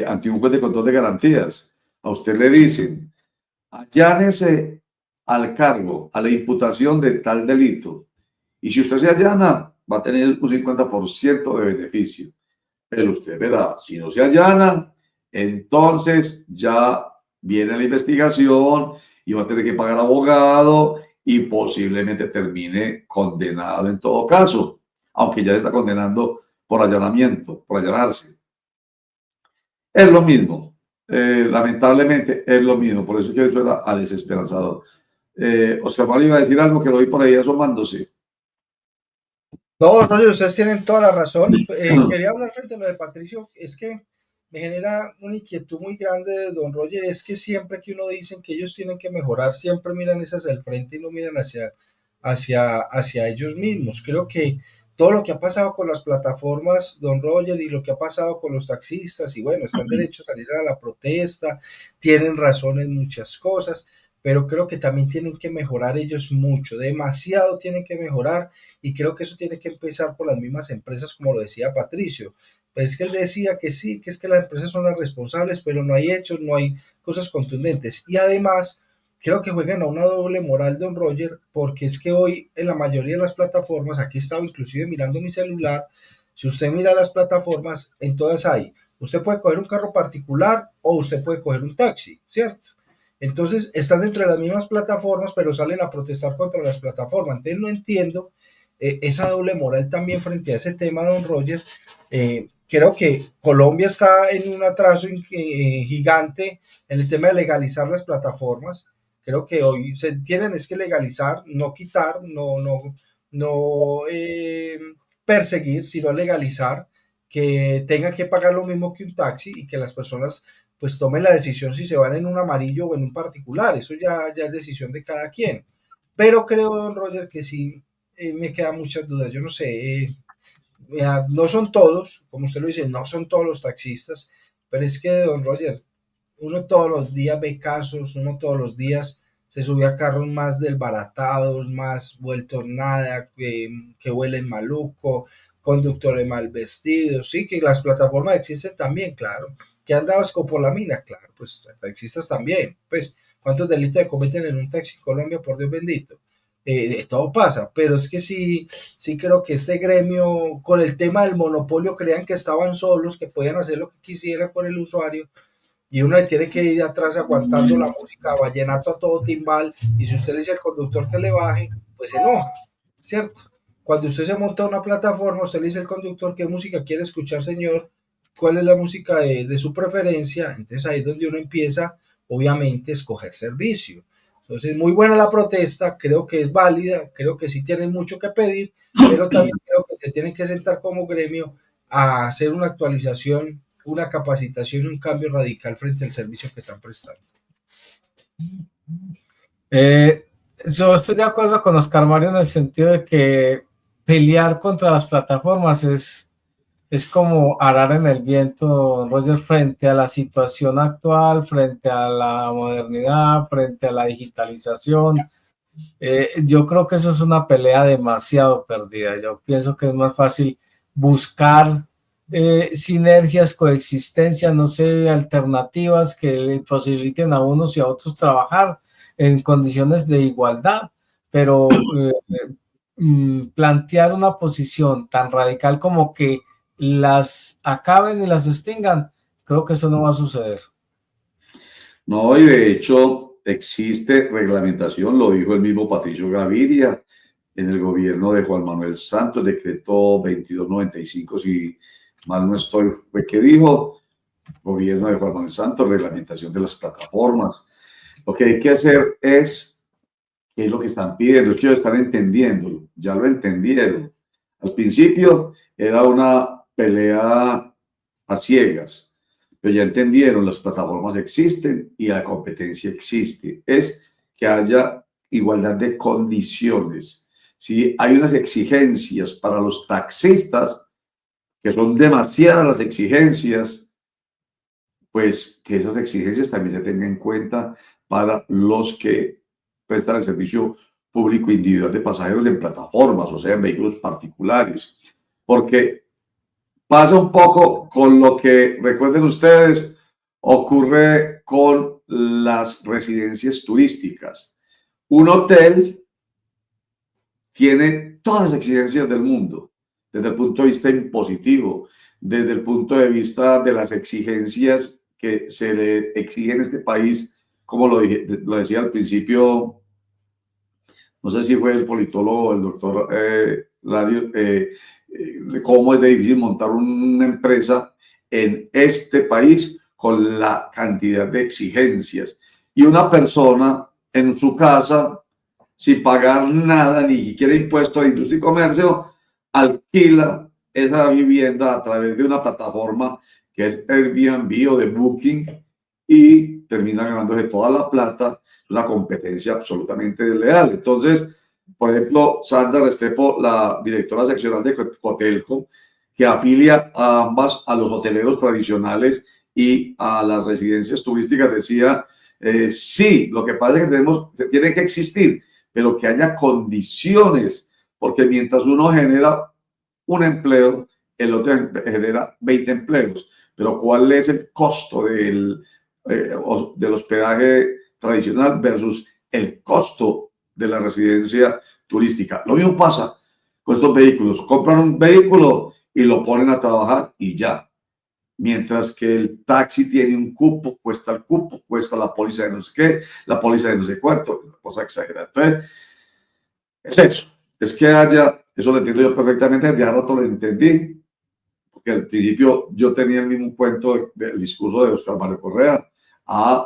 ante un juez de control de garantías. A usted le dicen, allánese al cargo, a la imputación de tal delito. Y si usted se allana, va a tener un 50% de beneficio. Pero usted verá, si no se allana, entonces ya viene la investigación y va a tener que pagar abogado y posiblemente termine condenado en todo caso, aunque ya está condenando por allanamiento, por allanarse. Es lo mismo, lamentablemente es lo mismo, por eso es que eso era a desesperanzador. Oscar Mario iba a decir algo que lo vi por ahí asomándose. No, Roger, ustedes tienen toda la razón. Quería hablar frente a lo de Patricio, es que me genera una inquietud muy grande de don Roger, es que siempre que uno dice que ellos tienen que mejorar, siempre miran hacia el frente y no miran hacia ellos mismos. Creo que todo lo que ha pasado con las plataformas, don Roger, y lo que ha pasado con los taxistas, y bueno, están derechos a salir a la protesta, tienen razón en muchas cosas, pero creo que también tienen que mejorar ellos mucho, demasiado tienen que mejorar y creo que eso tiene que empezar por las mismas empresas, como lo decía Patricio. Pues es que él decía que sí, que es que las empresas son las responsables, pero no hay hechos, no hay cosas contundentes. Y además, creo que juegan a una doble moral, don Roger, porque es que hoy en la mayoría de las plataformas, aquí estaba inclusive mirando mi celular, si usted mira las plataformas, en todas hay, usted puede coger un carro particular o usted puede coger un taxi, ¿cierto? Entonces están dentro de las mismas plataformas, pero salen a protestar contra las plataformas. Entonces no entiendo esa doble moral también frente a ese tema, don Roger. Creo que Colombia está en un atraso gigante en el tema de legalizar las plataformas. Creo que hoy se tienen es que legalizar, no quitar, no perseguir, sino legalizar, que tengan que pagar lo mismo que un taxi y que las personas pues tomen la decisión si se van en un amarillo o en un particular. Eso ya es decisión de cada quien. Pero creo, don Roger, que sí me quedan muchas dudas. Yo no sé, no son todos, como usted lo dice, no son todos los taxistas, pero es que, don Roger, uno todos los días ve casos, uno todos los días se sube a carros más desbaratados, más vueltos nada, que huelen maluco, conductores mal vestidos, sí, que las plataformas existen también, claro, que han dado escopolamina, claro, pues taxistas también, pues, ¿cuántos delitos se cometen en un taxi en Colombia, por Dios bendito? Todo pasa, pero es que sí creo que este gremio, con el tema del monopolio, creían que estaban solos, que podían hacer lo que quisieran con el usuario, y uno le tiene que ir atrás aguantando la música, vallenato a todo timbal, y si usted le dice al conductor que le baje, pues se enoja, ¿cierto? Cuando usted se monta a una plataforma, usted le dice al conductor qué música quiere escuchar, señor, cuál es la música de su preferencia, entonces ahí es donde uno empieza, obviamente, a escoger servicio. Entonces, muy buena la protesta, creo que es válida, creo que sí tienen mucho que pedir, pero también creo que se tienen que sentar como gremio a hacer una actualización, una capacitación y un cambio radical frente al servicio que están prestando. Yo estoy de acuerdo con Oscar Mario en el sentido de que pelear contra las plataformas es como arar en el viento, Roger, frente a la situación actual, frente a la modernidad, frente a la digitalización. Yo creo que eso es una pelea demasiado perdida. Yo pienso que es más fácil buscar sinergias, coexistencias, no sé, alternativas que le posibiliten a unos y a otros trabajar en condiciones de igualdad, pero plantear una posición tan radical como que las acaben y las extingan, creo que eso no va a suceder. No, y de hecho existe reglamentación, lo dijo el mismo Patricio Gaviria en el gobierno de Juan Manuel Santos, el decreto 2295, si mal no estoy, fue que dijo, gobierno de Juan Manuel Santos, reglamentación de las plataformas. Lo que hay que hacer es, ¿qué es lo que están pidiendo? Es que ellos están entendiéndolo, ya lo entendieron. Al principio era una pelea a ciegas, pero ya entendieron, las plataformas existen y la competencia existe. Es que haya igualdad de condiciones. Si hay unas exigencias para los taxistas, que son demasiadas las exigencias, pues que esas exigencias también se tengan en cuenta para los que prestan el servicio público individual de pasajeros en plataformas, o sea, en vehículos particulares. Porque pasa un poco con lo que, recuerden ustedes, ocurre con las residencias turísticas. Un hotel tiene todas las exigencias del mundo, desde el punto de vista impositivo, desde el punto de vista de las exigencias que se le exigen en este país, como lo decía al principio, no sé si fue el politólogo, el doctor Lario, cómo es de difícil montar una empresa en este país con la cantidad de exigencias. Y una persona en su casa, sin pagar nada, ni siquiera impuesto de industria y comercio, alquila esa vivienda a través de una plataforma que es Airbnb o de Booking y termina ganándose toda la plata, una competencia absolutamente desleal. Entonces, por ejemplo, Sandra Restrepo, la directora seccional de Cotelco, que afilia a ambas, a los hoteleros tradicionales y a las residencias turísticas, decía, sí, lo que pasa es que tiene que existir, pero que haya condiciones, porque mientras uno genera un empleo, el otro genera 20 empleos. Pero ¿cuál es el costo del hospedaje tradicional versus el costo de la residencia turística? Lo mismo pasa con estos vehículos. Compran un vehículo y lo ponen a trabajar y ya. Mientras que el taxi tiene un cupo, cuesta el cupo, cuesta la póliza de no sé qué, la póliza de no sé cuánto, cosa exagerada. Entonces, es eso. Es que haya, eso lo entiendo yo perfectamente, de rato lo entendí, porque al principio yo tenía el mismo cuento del discurso de Oscar Mario Correa.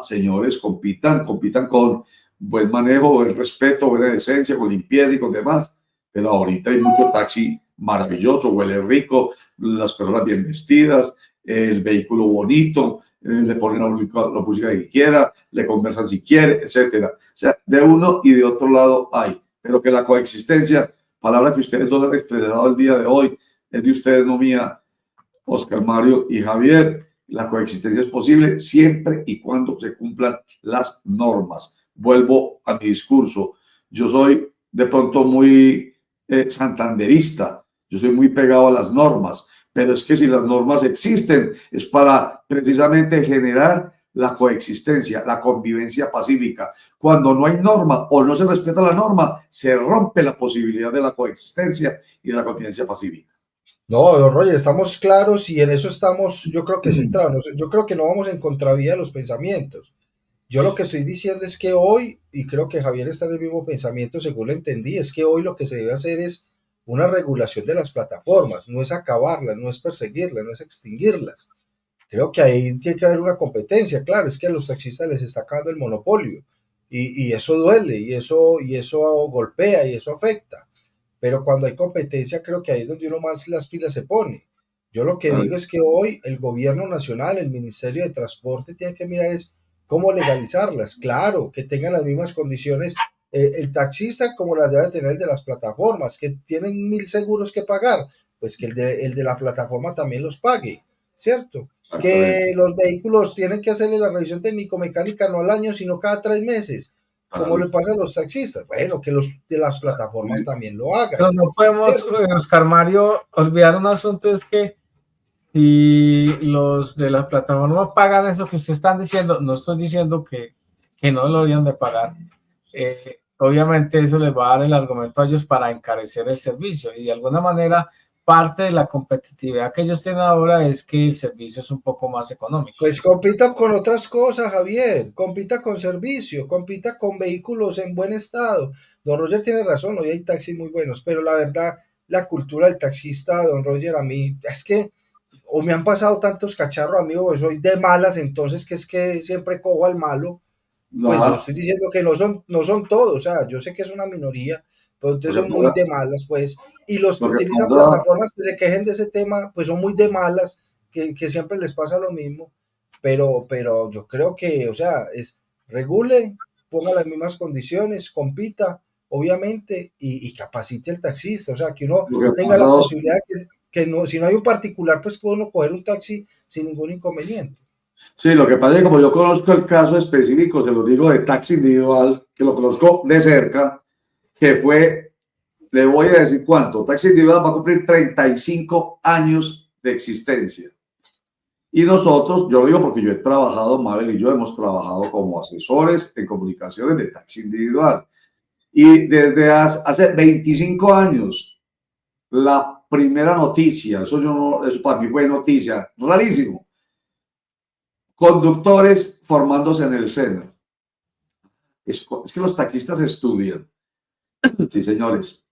Señores, compitan con buen manejo, buen respeto, buena decencia, con limpieza y con demás. Pero ahorita hay mucho taxi maravilloso, huele rico, las personas bien vestidas, el vehículo bonito, le ponen la música que quiera, le conversan si quiere, etcétera. O sea, de uno y de otro lado hay. Pero que la coexistencia, palabra que ustedes dos han expresado el día de hoy, es de ustedes, no mía, Oscar Mario y Javier. La coexistencia es posible siempre y cuando se cumplan las normas. Vuelvo a mi discurso. Yo soy de pronto muy santanderista. Yo soy muy pegado a las normas. Pero es que si las normas existen, es para precisamente generar la coexistencia, la convivencia pacífica. Cuando no hay norma o no se respeta la norma, se rompe la posibilidad de la coexistencia y de la convivencia pacífica. No, don Roger, estamos claros y en eso estamos, yo creo que centrados. Yo creo que no vamos en contravía de los pensamientos. Yo lo que estoy diciendo es que hoy, y creo que Javier está en el mismo pensamiento según lo entendí, es que hoy lo que se debe hacer es una regulación de las plataformas, no es acabarlas, no es perseguirlas, no es extinguirlas. Creo que ahí tiene que haber una competencia, claro, es que a los taxistas les está acabando el monopolio y eso duele y eso golpea y eso afecta, pero cuando hay competencia creo que ahí es donde uno más las pilas se pone. Yo lo que digo es que hoy el gobierno nacional, el Ministerio de Transporte tiene que mirar es cómo legalizarlas, claro, que tengan las mismas condiciones el taxista como las debe tener el de las plataformas, que tienen 1.000 seguros que pagar, pues que el de la plataforma también los pague, ¿cierto? Que los vehículos tienen que hacerle la revisión técnico-mecánica no al año, sino cada 3 meses, como le pasa a los taxistas. Bueno, que los de las plataformas también lo hagan. Pero no podemos, Oscar Mario, olvidar un asunto, es que si los de las plataformas pagan eso que usted están diciendo, no estoy diciendo que no lo deberían de pagar. Obviamente eso les va a dar el argumento a ellos para encarecer el servicio y de alguna manera parte de la competitividad que ellos tienen ahora es que el servicio es un poco más económico. Pues compita con otras cosas, Javier, compita con servicio, compita con vehículos en buen estado. Don Roger tiene razón, hoy hay taxis muy buenos, pero la verdad, la cultura del taxista, don Roger, a mí, es que o me han pasado tantos cacharros, amigo, soy de malas, entonces que es que siempre cojo al malo. Pues yo estoy diciendo que no son todos, o sea, yo sé que es una minoría, pero ustedes son muy de malas, pues, y los que utilizan plataformas que se quejen de ese tema, pues son muy de malas, que siempre les pasa lo mismo, pero yo creo que, o sea, regule, ponga las mismas condiciones, compita, obviamente, y capacite al taxista, o sea, que uno tenga la posibilidad que no, si no hay un particular, pues puede uno coger un taxi sin ningún inconveniente. Sí, lo que pasa es que como yo conozco el caso específico, se lo digo de taxi individual, que lo conozco de cerca, que fue, le voy a decir cuánto, taxi individual va a cumplir 35 años de existencia. Y nosotros, yo lo digo porque yo he trabajado, Mabel y yo hemos trabajado como asesores en comunicaciones de taxi individual. Y desde hace 25 años, la primera noticia, eso para mí fue noticia, rarísimo. Conductores formándose en el SENA. Es que los taxistas estudian. Sí, señores.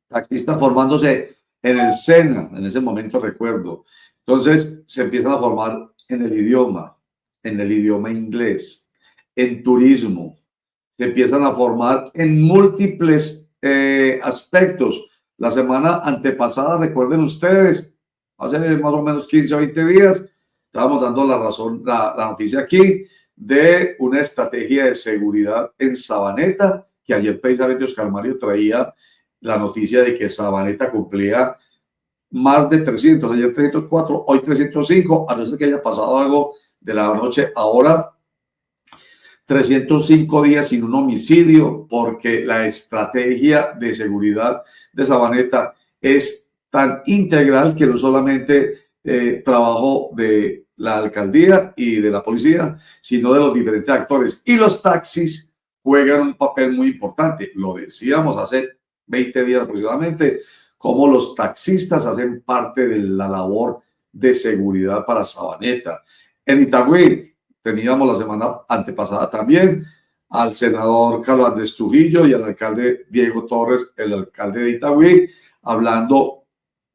Taxistas formándose en el SENA, en ese momento recuerdo. Entonces se empiezan a formar en el idioma inglés, en turismo. Se empiezan a formar en múltiples aspectos. La semana antepasada, recuerden ustedes, hace más o menos 15 o 20 días, estábamos dando la noticia aquí de una estrategia de seguridad en Sabaneta, que ayer precisamente Oscar Mario traía la noticia de que Sabaneta cumplía más de 300, ayer 304, hoy 305, a no ser que haya pasado algo de la noche, ahora 305 días sin un homicidio, porque la estrategia de seguridad de Sabaneta es tan integral que no solamente trabajo de la alcaldía y de la policía, sino de los diferentes actores. Y los taxis juegan un papel muy importante. Lo decíamos hace 20 días aproximadamente, cómo los taxistas hacen parte de la labor de seguridad para Sabaneta. En Itagüí teníamos la semana antepasada también al senador Carlos Andrés Trujillo y al alcalde Diego Torres, el alcalde de Itagüí, hablando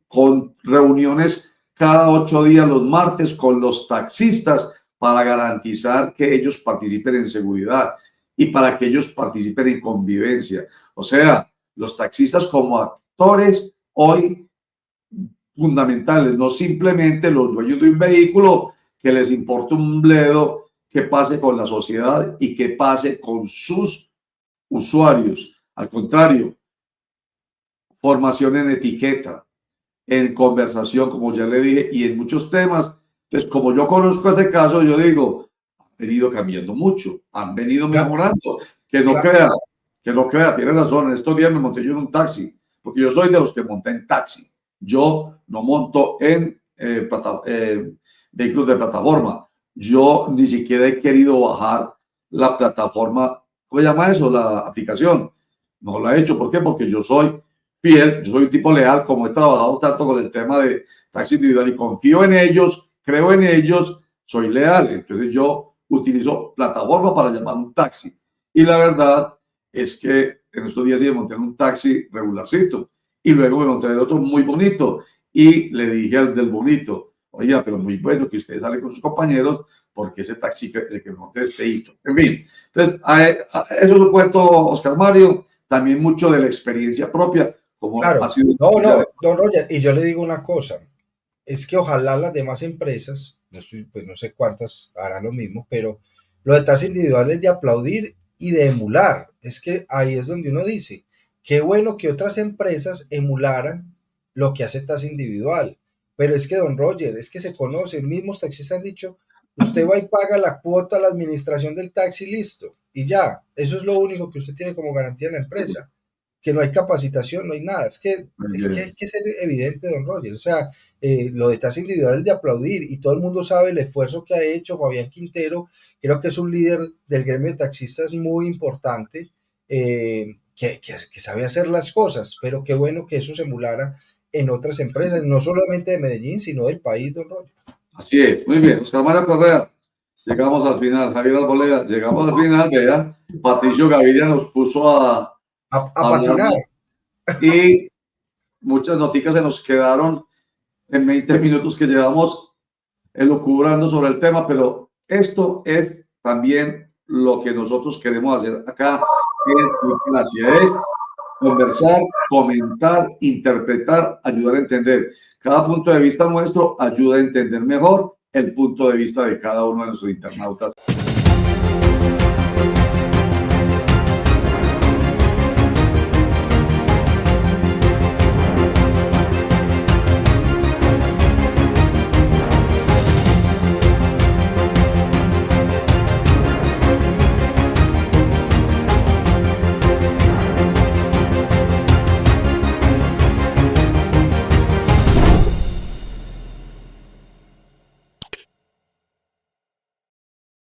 con reuniones cada 8 días los martes con los taxistas para garantizar que ellos participen en seguridad y para que ellos participen en convivencia. O sea, los taxistas como actores hoy fundamentales, no simplemente los dueños de un vehículo que les importa un bledo que pase con la sociedad y que pase con sus usuarios. Al contrario, formación en etiqueta, en conversación, como ya le dije, y en muchos temas. Entonces, como yo conozco este caso, yo digo, han venido cambiando mucho, han venido mejorando. Que no crea, tiene razón. En estos días me monté yo en un taxi, porque yo soy de los que monté en taxi. Yo no monto en vehículos de plataforma. Yo ni siquiera he querido bajar la plataforma, ¿cómo se llama eso? La aplicación. No la he hecho. ¿Por qué? Porque yo soy fiel, yo soy un tipo leal, como he trabajado tanto con el tema de taxi individual y confío en ellos, creo en ellos, soy leal. Entonces yo utilizo plataforma para llamar un taxi. Y la verdad es que en estos días me monté en un taxi regularcito y luego me monté en otro muy bonito y le dije al del bonito, Oiga, pero muy bueno que usted sale con sus compañeros porque ese taxi el que monte es feíto. En fin, entonces, eso lo cuento, Oscar Mario, también mucho de la experiencia propia, como Claro, ha sido. no, don Roger, y yo le digo una cosa, es que ojalá las demás empresas, pues no sé cuántas harán lo mismo, pero lo de tasas individuales de aplaudir y de emular, es que ahí es donde uno dice, qué bueno que otras empresas emularan lo que hace tasa individual, pero es que don Roger, es que se conocen, mismos taxistas han dicho, usted va y paga la cuota a la administración del taxi, listo, y ya, eso es lo único que usted tiene como garantía en la empresa, que no hay capacitación, no hay nada, es que hay que ser evidente, don Roger, o sea, lo de tasa individual es de aplaudir y todo el mundo sabe el esfuerzo que ha hecho Fabián Quintero, creo que es un líder del gremio de taxistas muy importante, que sabe hacer las cosas, pero qué bueno que eso se emulara en otras empresas, no solamente de Medellín, sino del país, don Roger. Así es, muy bien. Oscar Mario Correa, llegamos al final. Javier Arboleda, llegamos al final, vea. Patricio Gaviria nos puso a patinar. Y muchas noticias se nos quedaron en 20 minutos que llevamos elucubrando sobre el tema, pero esto es también lo que nosotros queremos hacer acá en Clasia, es conversar, comentar, interpretar, ayudar a entender. Cada punto de vista nuestro ayuda a entender mejor el punto de vista de cada uno de nuestros internautas.